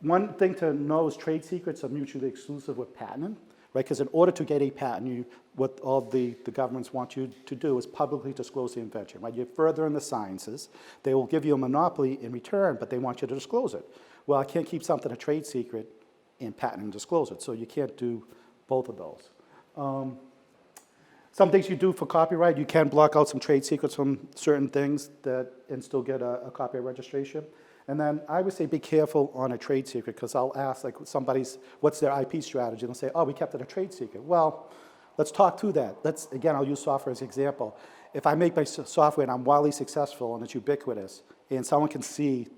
One thing to know is trade secrets are mutually exclusive with patenting, right? Because in order to get a patent, what all the governments want you to do is publicly disclose the invention, right? You're further in the sciences. They will give you a monopoly in return, but they want you to disclose it. Well, I can't keep something a trade secret and patent and disclose it, so you can't do both of those. Some things you do for copyright, you can block out some trade secrets from certain things and still get a copyright registration. And then I would say be careful on a trade secret, because I'll ask what's their IP strategy? And they'll say, oh, we kept it a trade secret. Well, let's talk through that. Again, I'll use software as an example. If I make my software and I'm wildly successful and it's ubiquitous, and someone can see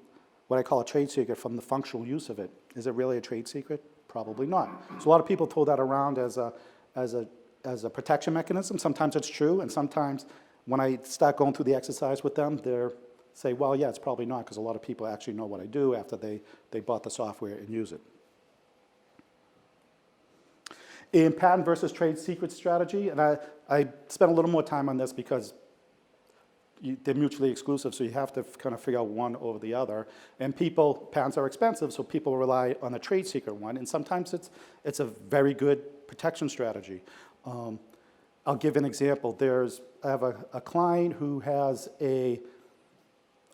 what I call a trade secret from the functional use of it, is it really a trade secret? Probably not. So a lot of people throw that around as a protection mechanism. Sometimes it's true, and sometimes when I start going through the exercise with them, they're say, well, yeah, it's probably not, because a lot of people actually know what I do after they bought the software and use it. In patent versus trade secret strategy, and I spent a little more time on this because they're mutually exclusive, so you have to kind of figure out one over the other. And patents are expensive, so people rely on the trade secret one, and sometimes it's a very good protection strategy. I'll give an example. I have a client who has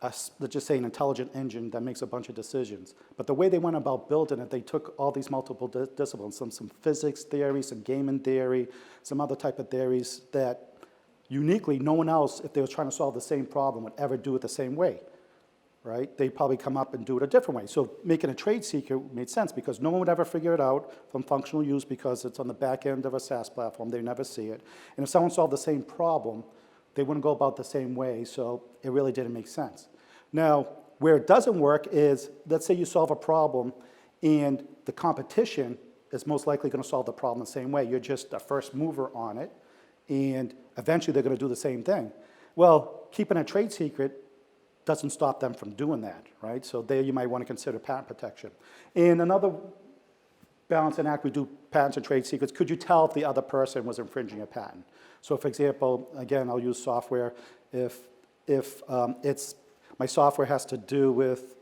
let's just say an intelligent engine that makes a bunch of decisions. But the way they went about building it, they took all these multiple disciplines, some physics theory, some gaming theory, some other type of theories that uniquely no one else, if they were trying to solve the same problem, would ever do it the same way, right? They'd probably come up and do it a different way. So making a trade secret made sense because no one would ever figure it out from functional use because it's on the back end of a SaaS platform. They never see it. And if someone solved the same problem, they wouldn't go about the same way, so it really didn't make sense. Now, where it doesn't work is, let's say you solve a problem and the competition is most likely going to solve the problem the same way. You're just a first mover on it, and eventually they're going to do the same thing. Well, keeping a trade secret doesn't stop them from doing that, right? So there you might want to consider patent protection. In another balancing act, we do patents and trade secrets. Could you tell if the other person was infringing a patent? So for example, again, I'll use software. If my software has to do with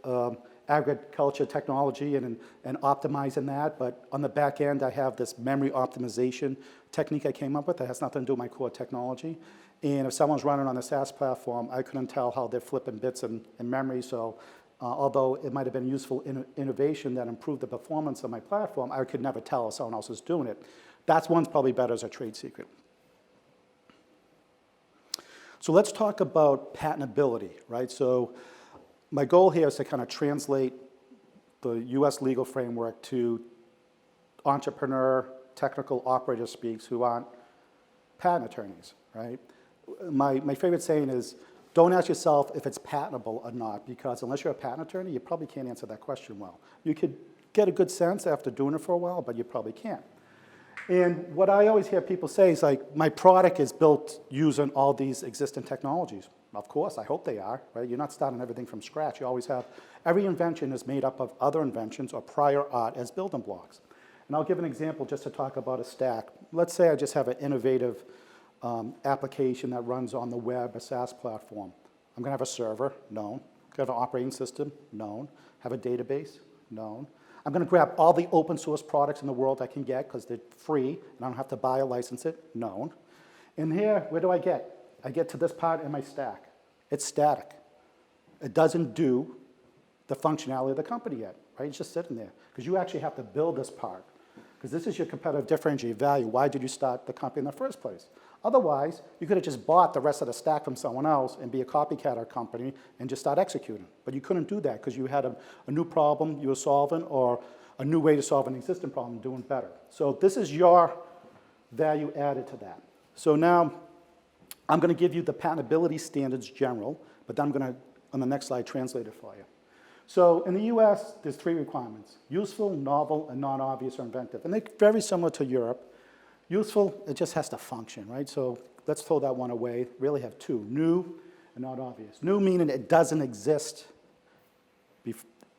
agriculture technology and optimizing that, but on the back end I have this memory optimization technique I came up with that has nothing to do with my core technology. And if someone's running on a SaaS platform, I couldn't tell how they're flipping bits in memory, so although it might have been useful innovation that improved the performance of my platform, I could never tell if someone else is doing it. That's one's probably better as a trade secret. So let's talk about patentability, right? So my goal here is to kind of translate the US legal framework to entrepreneur, technical operator speaks who aren't patent attorneys, right? My favorite saying is, don't ask yourself if it's patentable or not, because unless you're a patent attorney, you probably can't answer that question well. You could get a good sense after doing it for a while, but you probably can't. And what I always hear people say is like, my product is built using all these existing technologies. Of course, I hope they are, right? You're not starting everything from scratch. You always have, every invention is made up of other inventions or prior art as building blocks. And I'll give an example just to talk about a stack. Let's say I just have an innovative application that runs on the web, a SaaS platform. I'm gonna have a server, known. Gonna have an operating system, known. Have a database, known. I'm going to grab all the open source products in the world I can get because they're free and I don't have to buy or license it, known. And here, where do I get? I get to this part in my stack. It's static. It doesn't do the functionality of the company yet, right? It's just sitting there because you actually have to build this part because this is your competitive differentiated value. Why did you start the company in the first place? Otherwise, you could have just bought the rest of the stack from someone else and be a copycat or company and just start executing. But you couldn't do that because you had a new problem you were solving or a new way to solve an existing problem doing better. So this is your value added to that. So now I'm going to give you the patentability standards general, but then I'm going to, on the next slide, translate it for you. So in the US, there's 3 requirements: useful, novel, and non-obvious or inventive. And they're very similar to Europe. Useful, it just has to function, right? So let's throw that one away. Really have 2, new and not obvious. New meaning it doesn't exist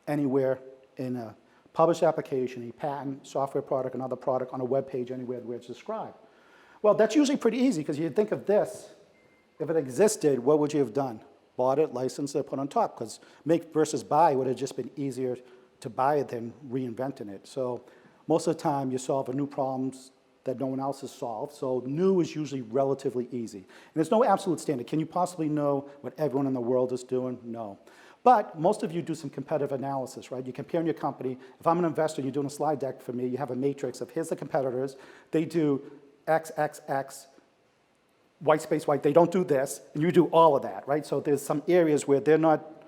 anywhere in a published application, a patent, software product, another product, on a web page, anywhere where it's described. Well, that's usually pretty easy because you think of this. If it existed, what would you have done? Bought it, licensed it, put on top, because make versus buy would have just been easier to buy it than reinventing it. So most of the time, you solve new problems that no one else has solved. So new is usually relatively easy. And there's no absolute standard. Can you possibly know what everyone in the world is doing? No. But most of you do some competitive analysis, right? You're comparing your company. If I'm an investor and you're doing a slide deck for me, you have a matrix of here's the competitors. They do X, X, X, white space, white. They don't do this, and you do all of that, right? So there's some areas where they're not,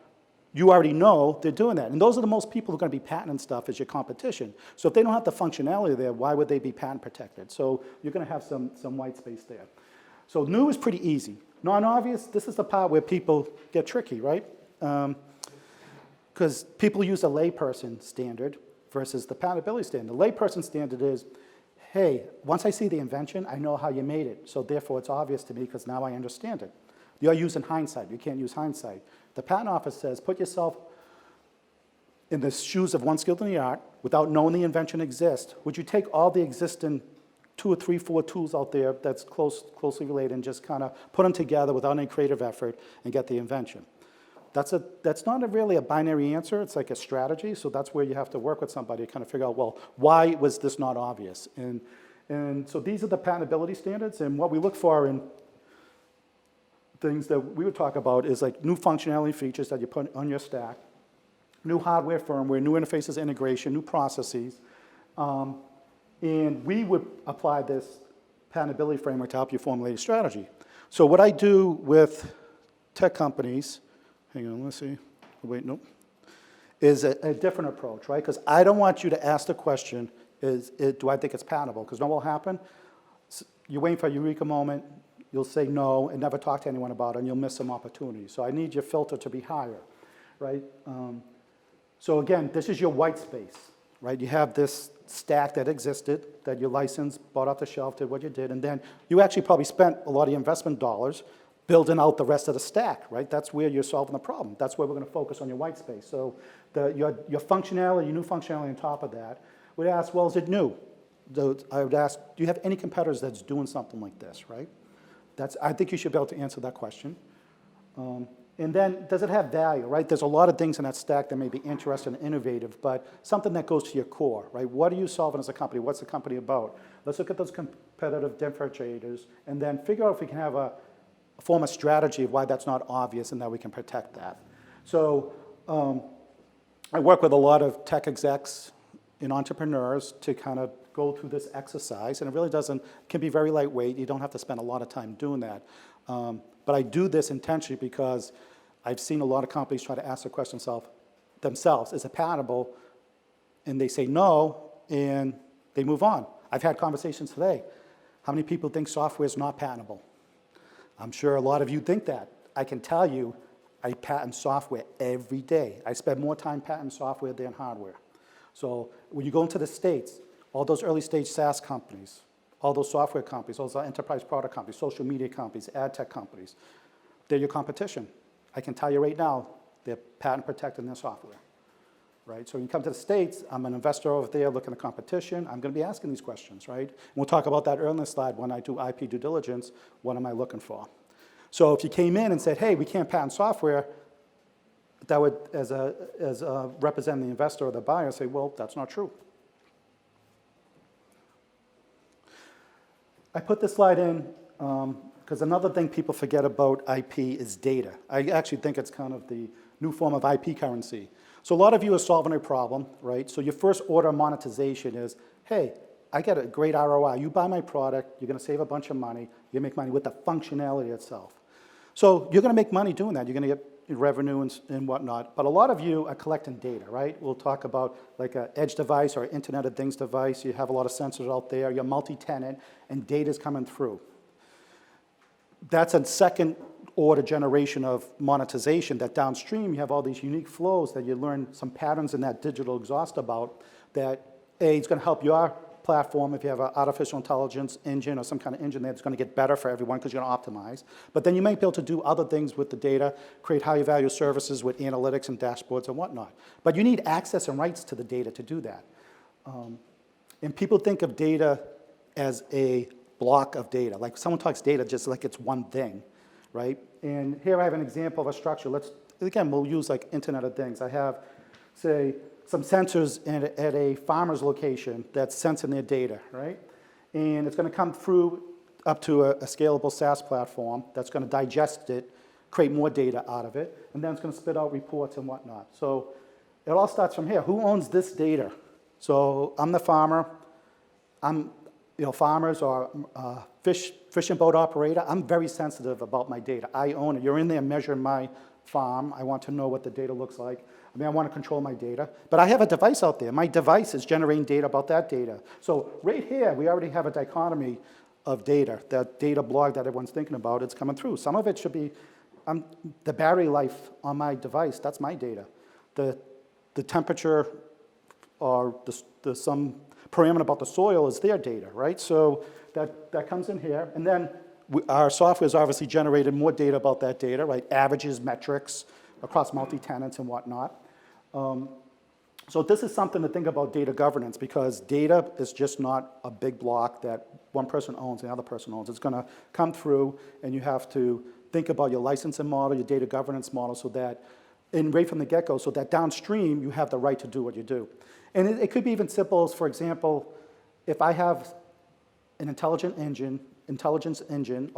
you already know they're doing that. And those are the most people who are going to be patenting stuff as your competition. So if they don't have the functionality there, why would they be patent protected? So you're going to have some white space there. So new is pretty easy. Non-obvious, this is the part where people get tricky, right? Because people use a layperson standard versus the patentability standard. The layperson standard is, hey, once I see the invention, I know how you made it. So therefore, it's obvious to me because now I understand it. You're using hindsight. You can't use hindsight. The patent office says, put yourself in the shoes of one skilled in the art without knowing the invention exists. Would you take all the existing 2 or 3, 4 tools out there that's closely related and just kind of put them together without any creative effort and get the invention. That's not really a binary answer, it's like a strategy, so that's where you have to work with somebody to kind of figure out, well, why was this not obvious? And so these are the patentability standards, and what we look for in things that we would talk about is like new functionality features that you put on your stack, new hardware, firmware, new interfaces, integration, new processes, and we would apply this patentability framework to help you formulate a strategy. So what I do with tech companies, hang on, let's see, wait, nope, is a different approach, right? Because I don't want you to ask the question, do I think it's patentable? Because know what will happen? You're waiting for a eureka moment, you'll say no and never talk to anyone about it, and you'll miss some opportunities. So I need your filter to be higher, right? So again, this is your white space, right? You have this stack that existed, that you licensed, bought off the shelf, did what you did, and then you actually probably spent a lot of your investment dollars building out the rest of the stack, right? That's where you're solving the problem. That's where we're going to focus on your white space. So your functionality, your new functionality on top of that, we'd ask, well, is it new? I would ask, do you have any competitors that's doing something like this, right? I think you should be able to answer that question. And then, does it have value, right? There's a lot of things in that stack that may be interesting and innovative, but something that goes to your core, right? What are you solving as a company? What's the company about? Let's look at those competitive differentiators and then figure out if we can have form a strategy of why that's not obvious and that we can protect that. So I work with a lot of tech execs and entrepreneurs to kind of go through this exercise, and it really can be very lightweight. You don't have to spend a lot of time doing that. But I do this intentionally because I've seen a lot of companies try to ask the question themselves, is it patentable? And they say no, and they move on. I've had conversations today. How many people think software is not patentable? I'm sure a lot of you think that. I can tell you, I patent software every day. I spend more time patenting software than hardware. So when you go into the States, all those early stage SaaS companies, all those software companies, those enterprise product companies, social media companies, ad tech companies, they're your competition. I can tell you right now, they're patent protected in their software, right? So when you come to the States, I'm an investor over there looking at competition. I'm going to be asking these questions, right? And we'll talk about that earlier in the slide when I do IP due diligence. What am I looking for? So if you came in and said, hey, we can't patent software, that would, as representing the investor or the buyer, say, well, that's not true. I put this slide in because another thing people forget about IP is data. I actually think it's kind of the new form of IP currency. So a lot of you are solving a problem, right? So your first order of monetization is, hey, I get a great ROI. You buy my product, you're going to save a bunch of money, you make money with the functionality itself. So you're going to make money doing that. You're going to get revenue and whatnot. But a lot of you are collecting data, right? We'll talk about like an edge device or an Internet of Things device. You have a lot of sensors out there. You're multi-tenant, and data's coming through. That's a second order generation of monetization that downstream you have all these unique flows that you learn some patterns in that digital exhaust about that, A, it's going to help your platform if you have an artificial intelligence engine or some kind of engine that's going to get better for everyone because you're going to optimize. But then you might be able to do other things with the data, create higher value services with analytics and dashboards and whatnot. But you need access and rights to the data to do that. And people think of data as a block of data. Like someone talks data just like it's one thing, right? And here I have an example of a structure. Again, we'll use like Internet of Things. I have, say, some sensors at a farmer's location that's sensing their data, right? And it's going to come through up to a scalable SaaS platform that's going to digest it, create more data out of it, and then it's going to spit out reports and whatnot. So it all starts from here. Who owns this data? So I'm the farmer. Farmers or fishing boat operator. I'm very sensitive about my data. I own it. You're in there measuring my farm. I want to know what the data looks like. I want to control my data. But I have a device out there. My device is generating data about that data. So right here, we already have a dichotomy of data. That data blog that everyone's thinking about, it's coming through. Some of it should be the battery life on my device. That's my data. The temperature or some parameter about the soil is their data, right? So that comes in here. And then our software has obviously generated more data about that data, right? Averages, metrics across multi-tenants and whatnot. So this is something to think about data governance, because data is just not a big block that one person owns and the other person owns. It's going to come through, and you have to think about your licensing model, your data governance model, so that, and right from the get-go, so that downstream you have the right to do what you do. And it could be even simple as, for example, if I have an intelligence engine,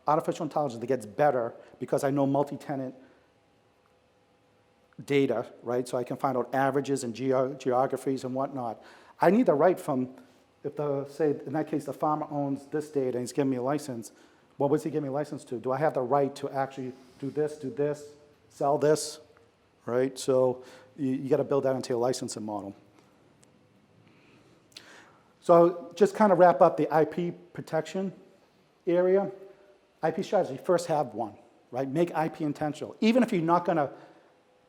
artificial intelligence that gets better because I know multi-tenant data, right? So I can find out averages and geographies and whatnot. I need the right from, if the, say, in that case, the farmer owns this data and he's giving me a license, what was he giving me a license to? Do I have the right to actually do this, sell this, right? So you got to build that into your licensing model. So just kind of wrap up the IP protection area. IP strategy, first have one, right? Make IP intentional. Even if you're not going to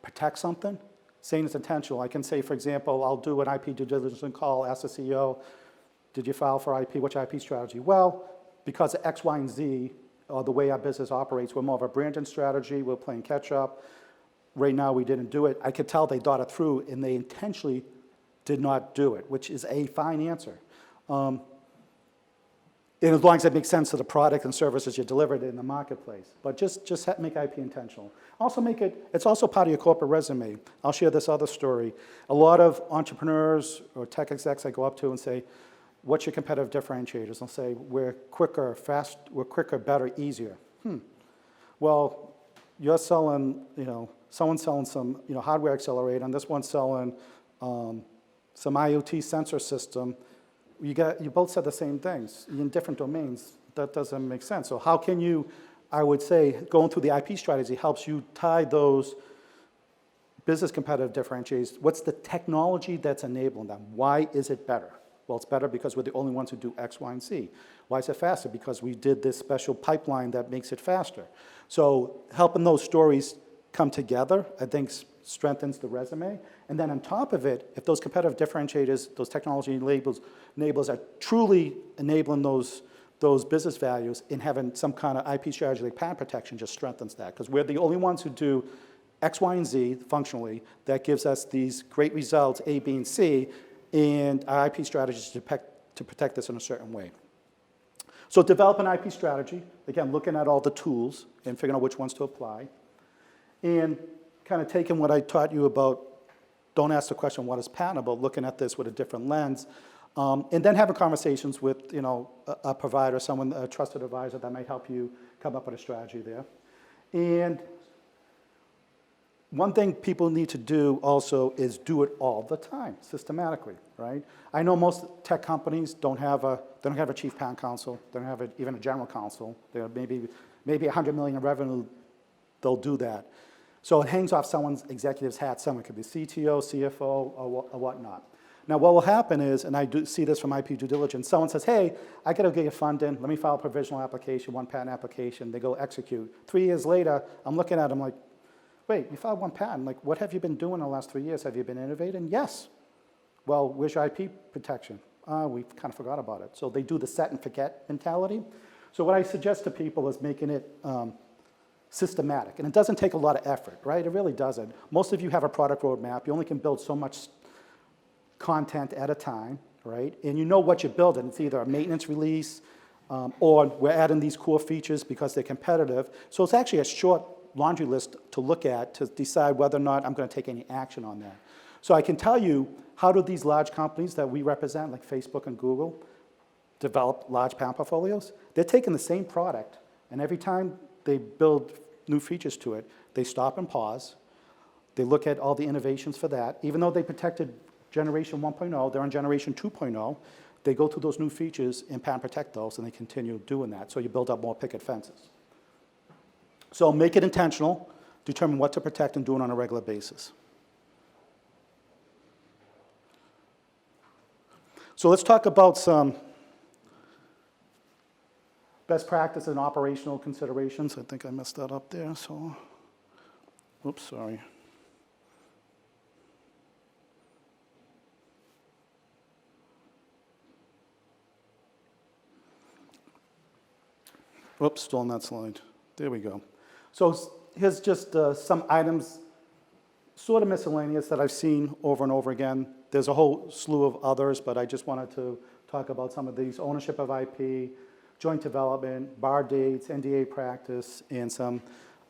protect something, saying it's intentional. I can say, for example, I'll do an IP due diligence call, ask the CEO, did you file for IP? What's your IP strategy? Well, because of X, Y, and Z, or the way our business operates, we're more of a branding strategy, we're playing catch up. Right now, we didn't do it. I could tell they thought it through, and they intentionally did not do it, which is a fine answer. And as long as it makes sense to the product and services you delivered in the marketplace. But just make IP intentional. Also make it, it's also part of your corporate resume. I'll share this other story. A lot of entrepreneurs or tech execs I go up to and say, what's your competitive differentiators? They'll say, we're quicker, better, easier. Well, you're selling, someone's selling some, hardware accelerator, and this one's selling some IoT sensor system. You both said the same things in different domains. That doesn't make sense. So how can you, I would say, going through the IP strategy helps you tie those business competitive differentiators. What's the technology that's enabling them? Why is it better? Well, it's better because we're the only ones who do X, Y, and Z. Why is it faster? Because we did this special pipeline that makes it faster. So helping those stories come together, I think, strengthens the resume. And then on top of it, if those competitive differentiators, those technology enablers are truly enabling those business values and having some kind of IP strategy like patent protection just strengthens that. Because we're the only ones who do X, Y, and Z functionally that gives us these great results, A, B, and C, and our IP strategy is to protect this in a certain way. So develop an IP strategy, again, looking at all the tools and figuring out which ones to apply. And kind of taking what I taught you about, don't ask the question, what is patentable, looking at this with a different lens, and then having conversations with a provider, someone, a trusted advisor that might help you come up with a strategy there. And one thing people need to do also is do it all the time, systematically, right? I know most tech companies don't have a chief patent counsel, they don't have even a general counsel. They're maybe $100 million in revenue, they'll do that. So it hangs off someone's executive's hat. Someone could be CTO, CFO, or whatnot. Now, what will happen is, and I do see this from IP due diligence, someone says, hey, I got to get your funding. Let me file a provisional application, one patent application. They go execute. 3 years later, I'm looking at them like, wait, you filed one patent. Like, what have you been doing in the last 3 years? Have you been innovating? Yes. Well, where's your IP protection? We kind of forgot about it. So they do the set and forget mentality. So what I suggest to people is making it systematic. And it doesn't take a lot of effort, right? It really doesn't. Most of you have a product roadmap. You only can build so much content at a time, right? And you know what you're building. It's either a maintenance release or we're adding these core features because they're competitive. So it's actually a short laundry list to look at to decide whether or not I'm going to take any action on that. So I can tell you, how do these large companies that we represent, like Facebook and Google, develop large patent portfolios? They're taking the same product, and every time they build new features to it, they stop and pause. They look at all the innovations for that. Even though they protected generation 1.0, they're on generation 2.0. They go through those new features and patent protect those, and they continue doing that. So you build up more picket fences. So make it intentional, determine what to protect, and do it on a regular basis. So let's talk about some best practice and operational considerations. I think I messed that up there, so, oops, sorry. Oops, still on that slide. There we go. So here's just some items sort of miscellaneous that I've seen over and over again. There's a whole slew of others, but I just wanted to talk about some of these: ownership of IP, joint development, bar dates, NDA practice, and some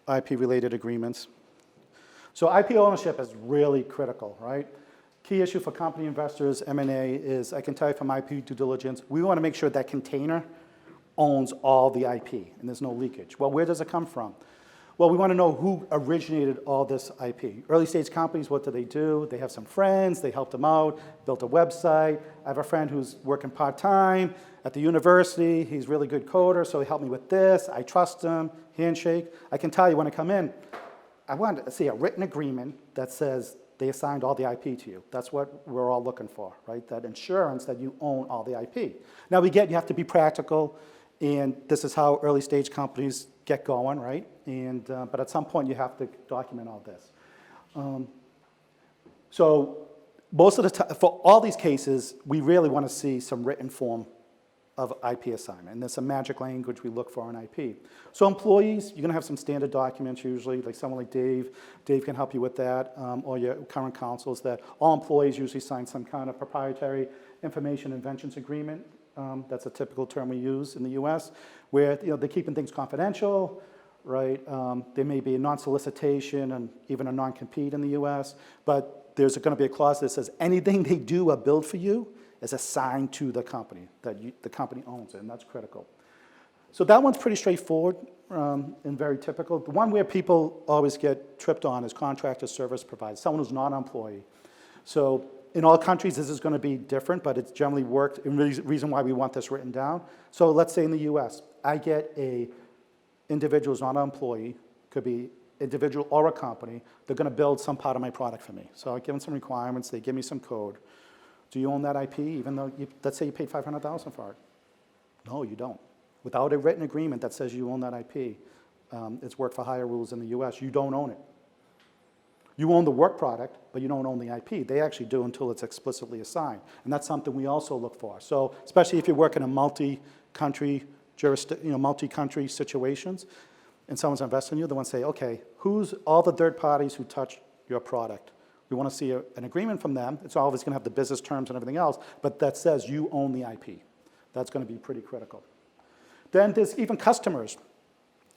IP-related agreements. So IP ownership is really critical, right? Key issue for company investors, M&A, is I can tell you from IP due diligence, we want to make sure that container owns all the IP and there's no leakage. Well, where does it come from? Well, we want to know who originated all this IP. Early stage companies, what do? They have some friends, they helped them out, built a website. I have a friend who's working part-time at the university. He's a really good coder, so he helped me with this. I trust him, handshake. I can tell you when I come in, I want to see a written agreement that says they assigned all the IP to you. That's what we're all looking for, right? That insurance that you own all the IP. Now you have to be practical, and this is how early stage companies get going, right? And, but at some point you have to document all this. So most of the time, for all these cases, we really want to see some written form of IP assignment. And there's some magic language we look for in IP. So employees, you're going to have some standard documents usually, like someone like Dave. Dave can help you with that, or your current counsels, that all employees usually sign some kind of proprietary information inventions agreement. That's a typical term we use in the US, where they're keeping things confidential, right? There may be a non-solicitation and even a non-compete in the US, but there's going to be a clause that says anything they do or build for you is assigned to the company, that the company owns it, and that's critical. So that one's pretty straightforward and very typical. The one where people always get tripped on is contractor service provider, someone who's not an employee. So in all countries, this is going to be different, but it's generally worked, and the reason why we want this written down. So let's say in the US, I get a individual who's not an employee, could be individual or a company, they're going to build some part of my product for me. So I give them some requirements, they give me some code. Do you own that IP, even though, let's say you paid $500,000 for it? No, you don't. Without a written agreement that says you own that IP, it's work for hire rules in the US, you don't own it. You own the work product, but you don't own the IP. They actually do until it's explicitly assigned. And that's something we also look for. So especially if you work in a multi-country multi-country situations, and someone's investing in you, they want to say, okay, who's all the third parties who touch your product? We want to see an agreement from them. It's always going to have the business terms and everything else, but that says you own the IP. That's going to be pretty critical. Then there's even customers,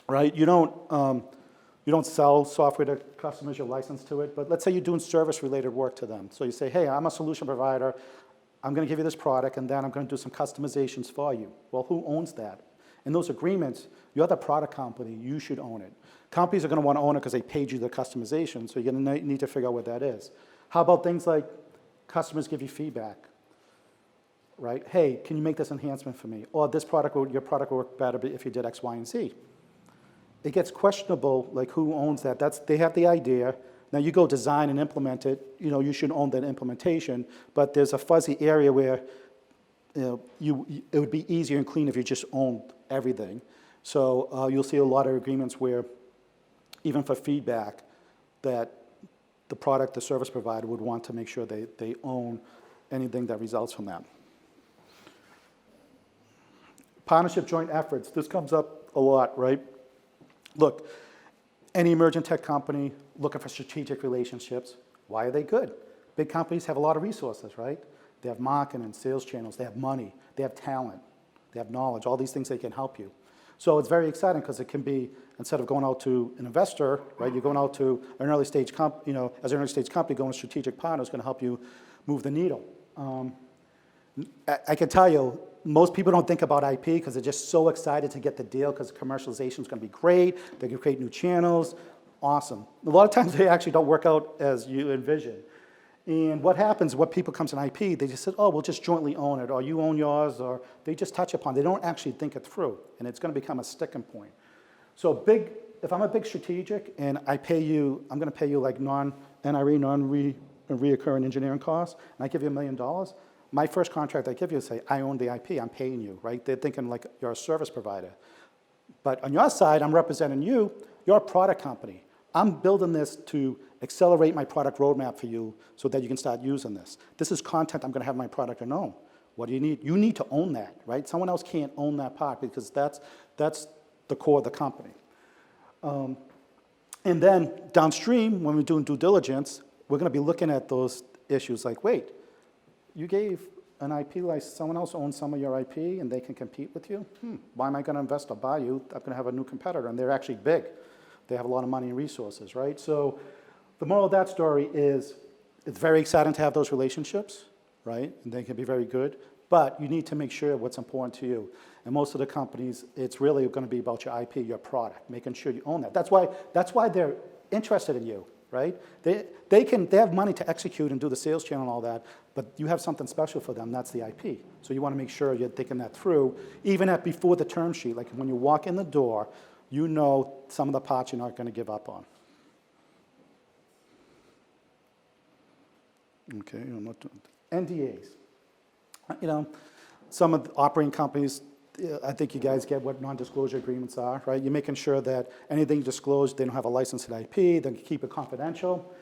right? You don't sell software to customers, you're licensed to it, but let's say you're doing service-related work to them. So you say, hey, I'm a solution provider. I'm going to give you this product, and then I'm going to do some customizations for you. Well, who owns that? In those agreements, you're the product company, you should own it. Companies are going to want to own it because they paid you the customization, so you're going to need to figure out what that is. How about things like customers give you feedback, right? Hey, can you make this enhancement for me? Or your product would work better if you did X, Y, and Z. It gets questionable, like who owns that? They have the idea. Now you go design and implement it. You should own that implementation, but there's a fuzzy area where it would be easier and cleaner if you just owned everything. So you'll see a lot of agreements where, even for feedback, that the service provider would want to make sure they own anything that results from that. Partnership joint efforts. This comes up a lot, right? Look, any emerging tech company looking for strategic relationships, why are they good? Big companies have a lot of resources, right? They have marketing and sales channels, they have money, they have talent, they have knowledge, all these things they can help you. So it's very exciting because it can be, instead of going out to an investor, right, you're going out to an early stage company, as an early stage company, going to a strategic partner is going to help you move the needle. I can tell you, most people don't think about IP because they're just so excited to get the deal because commercialization is going to be great, they can create new channels, awesome. A lot of times they actually don't work out as you envision. And what happens, what people comes in IP, they just say, oh, we'll just jointly own it, or you own yours, or they just touch upon it. They don't actually think it through, and it's going to become a sticking point. So if I'm a big strategic and I'm going to pay you like non-NRE, non-reoccurring engineering costs, and I give you $1 million, my first contract I give you is say, I own the IP, I'm paying you, right? They're thinking like you're a service provider. But on your side, I'm representing you, you're a product company. I'm building this to accelerate my product roadmap for you so that you can start using this. This is content I'm going to have my product to own. What do you need? You need to own that, right? Someone else can't own that part because that's the core of the company. And And then downstream, when we're doing due diligence, we're going to be looking at those issues like, wait, you gave an IP license, someone else owns some of your IP and they can compete with you? Why am I going to invest or buy you? I'm going to have a new competitor, and they're actually big. They have a lot of money and resources, right? So the moral of that story is it's very exciting to have those relationships, right? And they can be very good, but you need to make sure what's important to you. And most of the companies, it's really going to be about your IP, your product, making sure you own that. That's why they're interested in you, right? They have money to execute and do the sales channel and all that, but you have something special for them, that's the IP. So you want to make sure you're thinking that through, even before the term sheet. Like when you walk in the door, you know some of the parts you're not going to give up on. Okay, I'm not doing NDAs. You know, some of the operating companies, I think you guys get what non-disclosure agreements are, right? You're making sure that anything disclosed, they don't have a licensed IP, they can keep it confidential.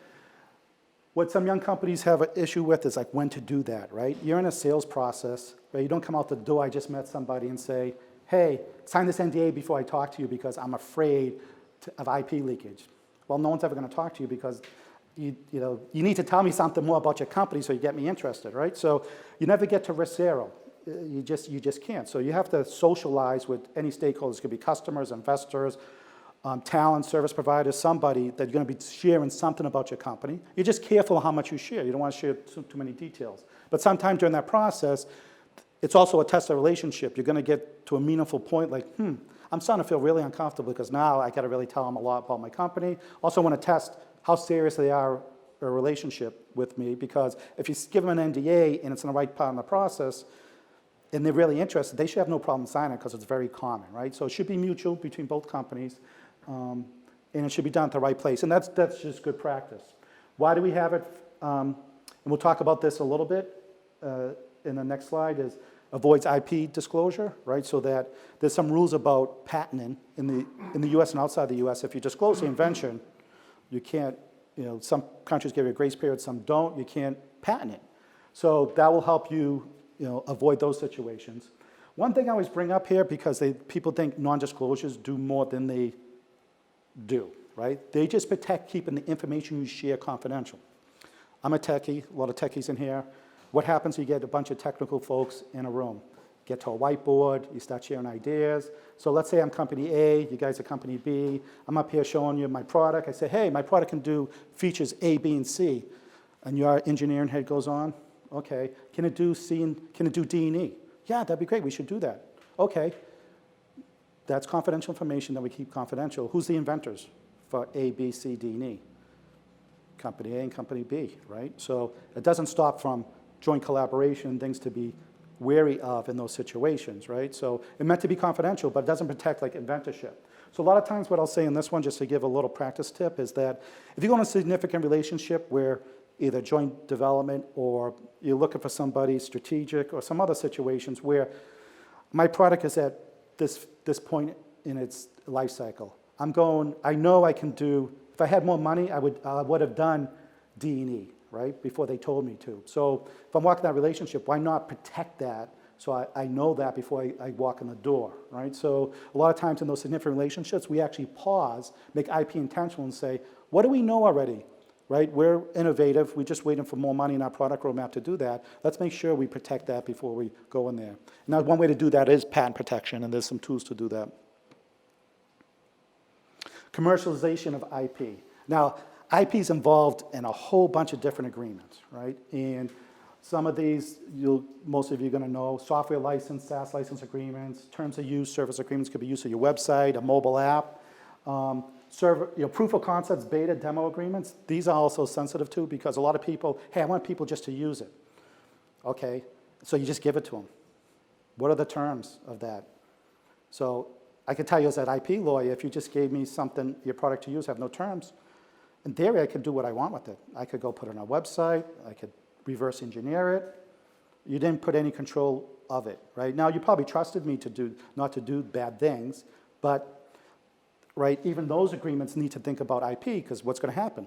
What some young companies have an issue with is like when to do that, right? You're in a sales process, right? You don't come out the door, I just met somebody and say, hey, sign this NDA before I talk to you because I'm afraid of IP leakage. Well, no one's ever going to talk to you because you need to tell me something more about your company so you get me interested, right? So you never get to risk zero. You just can't. So you have to socialize with any stakeholders. It could be customers, investors, talent, service providers, somebody that you're going to be sharing something about your company. You're just careful how much you share. You don't want to share too many details. But sometime during that process, it's also a test of relationship. You're going to get to a meaningful point like, I'm starting to feel really uncomfortable because now I got to really tell them a lot about my company. Also want to test how serious they are a relationship with me, because if you give them an NDA and it's in the right part of the process, and they're really interested, they should have no problem signing it because it's very common, right? So it should be mutual between both companies, and it should be done at the right place, and that's just good practice. Why do we have it? And we'll talk about this a little bit in the next slide, is avoids IP disclosure, right? So that there's some rules about patenting in the US and outside the US. If you disclose the invention, you can't, some countries give you a grace period, some don't, you can't patent it. So that will help you, avoid those situations. One thing I always bring up here, because people think non-disclosures do more than they do, right? They just protect keeping the information you share confidential. I'm a techie, a lot of techies in here. What happens, you get a bunch of technical folks in a room. Get to a whiteboard, you start sharing ideas. So let's say I'm company A, you guys are company B. I'm up here showing you my product. I say, hey, my product can do features A, B, and C. And your engineering head goes on, okay, can it do D and E? Yeah, that'd be great, we should do that. Okay, that's confidential information that we keep confidential. Who's the inventors for A, B, C, D, and E? Company A and company B, right? So it doesn't stop from joint collaboration, things to be wary of in those situations, right? So it's meant to be confidential, but it doesn't protect like inventorship. So a lot of times what I'll say in this one, just to give a little practice tip, is that if you go in a significant relationship where either joint development or you're looking for somebody strategic or some other situations where my product is at this point in its life cycle. I know I can do, if I had more money, I would have done D&E, right, before they told me to. So if I'm walking that relationship, why not protect that so I know that before I walk in the door, right? So a lot of times in those significant relationships, we actually pause, make IP intentional and say, what do we know already, right? We're innovative. We're just waiting for more money in our product roadmap to do that. Let's make sure we protect that before we go in there. Now, one way to do that is patent protection, and there's some tools to do that. Commercialization of IP. Now, IP is involved in a whole bunch of different agreements, right? And some of these, most of you are going to know, software license, SaaS license agreements, terms of use, service agreements could be used on your website, a mobile app, proof of concepts, beta, demo agreements. These are also sensitive too, because a lot of people, hey, I want people just to use it. Okay, so you just give it to them. What are the terms of that? So I can tell you as that IP lawyer, if you just gave me something, your product to use, have no terms, in theory, I could do what I want with it. I could go put it on a website. I could reverse engineer it. You didn't put any control of it, right? Now, you probably trusted me not to do bad things, but, right, even those agreements need to think about IP, because what's going to happen?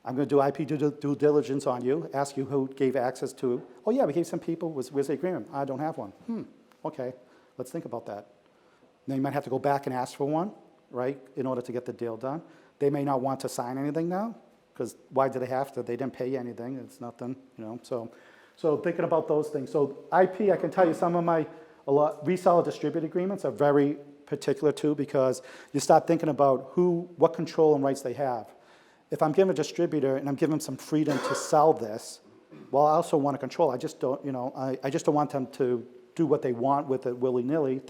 I'm going to do IP due diligence on you, ask you who gave access to. Oh, yeah, we gave some people. Where's the agreement? I don't have one. Okay, let's think about that. Then you might have to go back and ask for one, right, in order to get the deal done. They may not want to sign anything now, because why do they have to? They didn't pay you anything, it's nothing, So thinking about those things. So IP, I can tell you some of my reseller distributor agreements are very particular too, because you start thinking about what control and rights they have. If I'm giving a distributor and I'm giving them some freedom to sell this, well, I also want to control. I just don't, I just don't want them to do what they want with it willy-nilly.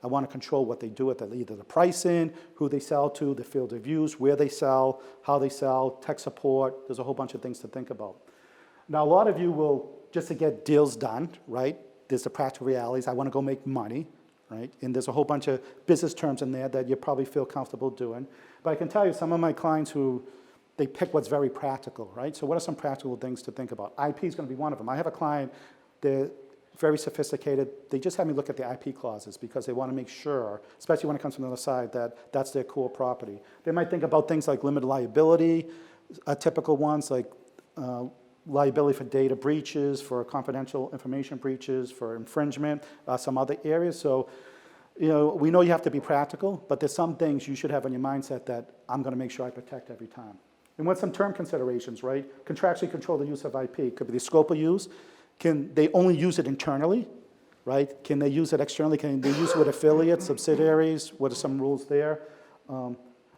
I want to control what they do with it, either the pricing, who they sell to, the field of use, where they sell, how they sell, tech support. There's a whole bunch of things to think about. Now, a lot of you will, just to get deals done, right? There's the practical realities. I want to go make money, right? And there's a whole bunch of business terms in there that you probably feel comfortable doing. But I can tell you, some of my clients they pick what's very practical, right? So what are some practical things to think about? IP is going to be one of them. I have a client, they're very sophisticated. They just have me look at the IP clauses because they want to make sure, especially when it comes from the other side, that that's their core property. They might think about things like limited liability, typical ones like liability for data breaches, for confidential information breaches, for infringement, some other areas. So, we know you have to be practical, but there's some things you should have in your mindset that I'm going to make sure I protect every time. And what's some term considerations, right? Contractually control the use of IP. Could be the scope of use. Can they only use it internally, right? Can they use it externally? Can they use it with affiliates, subsidiaries? What are some rules there?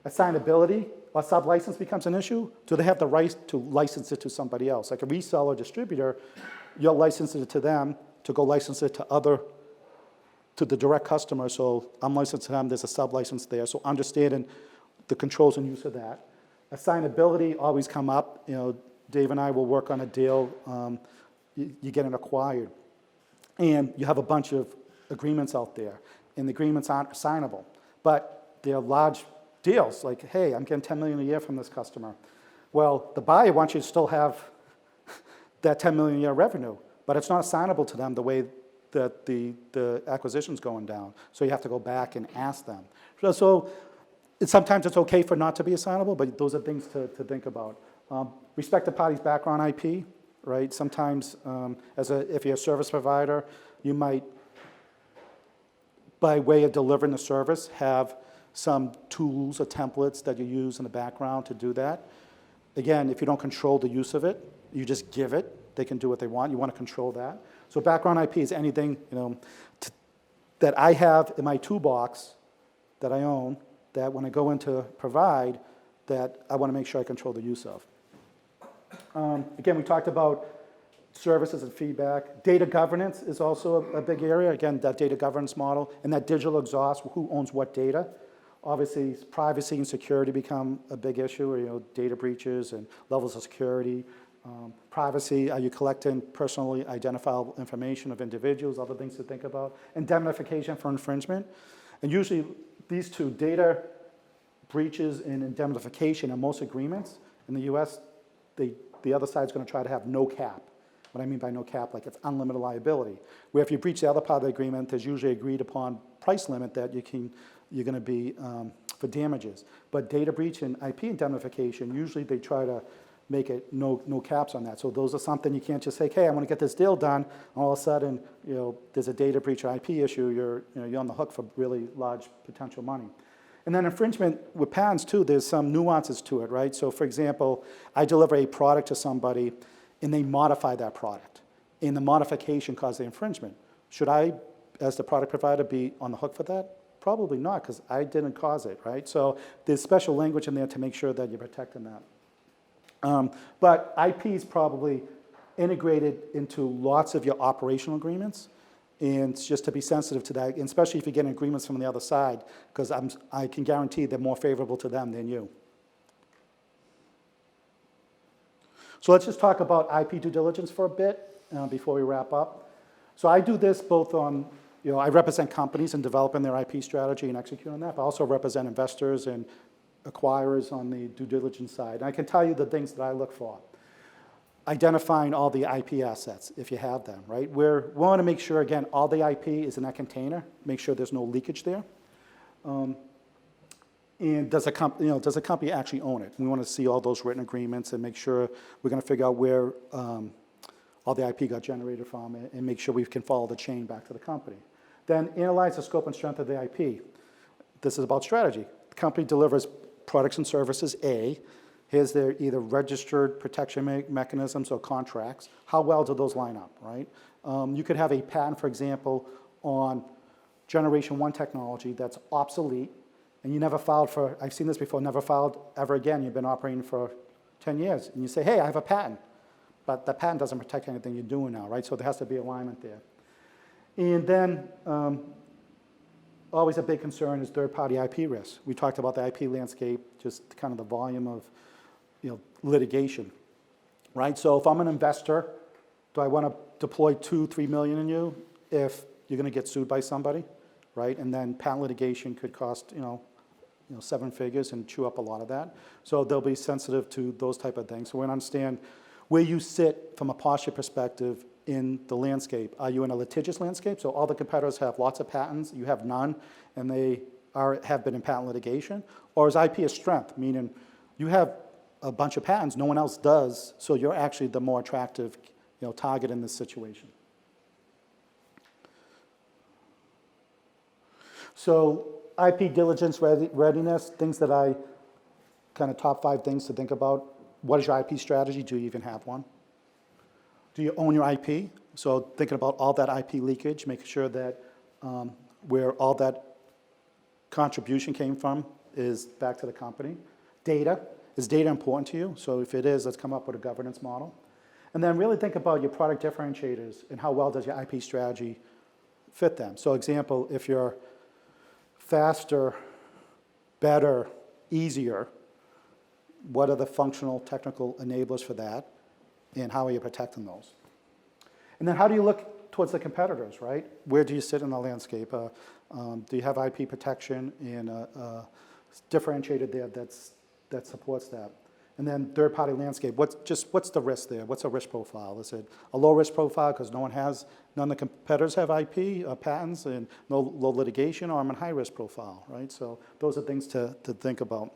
Assignability. Or sub-license becomes an issue. Do they have the right to license it to somebody else? Like a reseller distributor, you'll license it to them to go license it to the direct customer. So I'm licensed to them, there's a sub-license there. So understanding the controls and use of that. Assignability always come up. Dave and I will work on a deal. You get it acquired. And you have a bunch of agreements out there. And the agreements aren't assignable. But they're large deals. Like, hey, I'm getting $10 million a year from this customer. Well, the buyer wants you to still have that $10 million a year revenue. But it's not assignable to them the way that the acquisition's going down. So you have to go back and ask them. So sometimes it's okay for not to be assignable, but those are things to think about. Respect the party's background IP, right? Sometimes, if you're a service provider, you might, by way of delivering the service, have some tools or templates that you use in the background to do that. Again, if you don't control the use of it, you just give it. They can do what they want. You want to control that. So background IP is anything that I have in my toolbox that I own, that when I go in to provide, that I want to make sure I control the use of. Again, we talked about services and feedback. Data governance is also a big area. Again, that data governance model and that digital exhaust, who owns what data. Obviously, privacy and security become a big issue, data breaches and levels of security. Privacy, are you collecting personally identifiable information of individuals, other things to think about. Indemnification for infringement. And usually these two, data breaches and indemnification, in most agreements in the US, the other side's going to try to have no cap. What I mean by no cap, like it's unlimited liability. Where if you breach the other part of the agreement, there's usually agreed upon price limit that you're going to be for damages. But data breach and IP indemnification, usually they try to make it no caps on that. So those are something you can't just say, hey, I want to get this deal done, and all of a sudden, there's a data breach or IP issue, you're on the hook for really large potential money. And then infringement with patents too, there's some nuances to it, right? So for example, I deliver a product to somebody and they modify that product, and the modification caused the infringement. Should I, as the product provider, be on the hook for that? Probably not, because I didn't cause it, right? So there's special language in there to make sure that you're protecting that. But IP is probably integrated into lots of your operational agreements, and it's just to be sensitive to that, and especially if you're getting agreements from the other side, because I can guarantee they're more favorable to them than you. So let's just talk about IP due diligence for a bit before we wrap up. So I do this both on, I represent companies in developing their IP strategy and executing that, but I also represent investors and acquirers on the due diligence side. And I can tell you the things that I look for. Identifying all the IP assets, if you have them, right? We want to make sure, again, all the IP is in that container, make sure there's no leakage there. And does a company actually own it? We want to see all those written agreements and make sure we're going to figure out where all the IP got generated from and make sure we can follow the chain back to the company. Then analyze the scope and strength of the IP. This is about strategy. The company delivers products and services A. Here's their either registered protection mechanisms or contracts. How well do those line up, right? You could have a patent, for example, on generation 1 technology that's obsolete, and you never filed for, I've seen this before, never filed ever again. You've been operating for 10 years, and you say, hey, I have a patent. But the patent doesn't protect anything you're doing now, right? So there has to be alignment there. And then always a big concern is third-party IP risk. We talked about the IP landscape, just kind of the volume of litigation, right? So if I'm an investor, do I want to deploy $2-3 million in you if you're going to get sued by somebody, right? And then patent litigation could cost 7 figures and chew up a lot of that. So they'll be sensitive to those type of things. So we understand where you sit from a posture perspective in the landscape. Are you in a litigious landscape? So all the competitors have lots of patents, you have none, and they have been in patent litigation? Or is IP a strength, meaning you have a bunch of patents, no one else does, so you're actually the more attractive target in this situation? So IP diligence readiness, things that I, kind of top 5 things to think about. What is your IP strategy? Do you even have one? Do you own your IP? So thinking about all that IP leakage, making sure that where all that contribution came from is back to the company. Data, is data important to you? So if it is, let's come up with a governance model. And then really think about your product differentiators and how well does your IP strategy fit them. So example, if you're faster, better, easier, what are the functional technical enablers for that, and how are you protecting those? And then how do you look towards the competitors, right? Where do you sit in the landscape? Do you have IP protection and differentiated there that supports that? And then third-party landscape, what's the risk there? What's a risk profile? Is it a low-risk profile because none of the competitors have IP, patents, and no low litigation, or I'm a high-risk profile, right? So those are things to think about.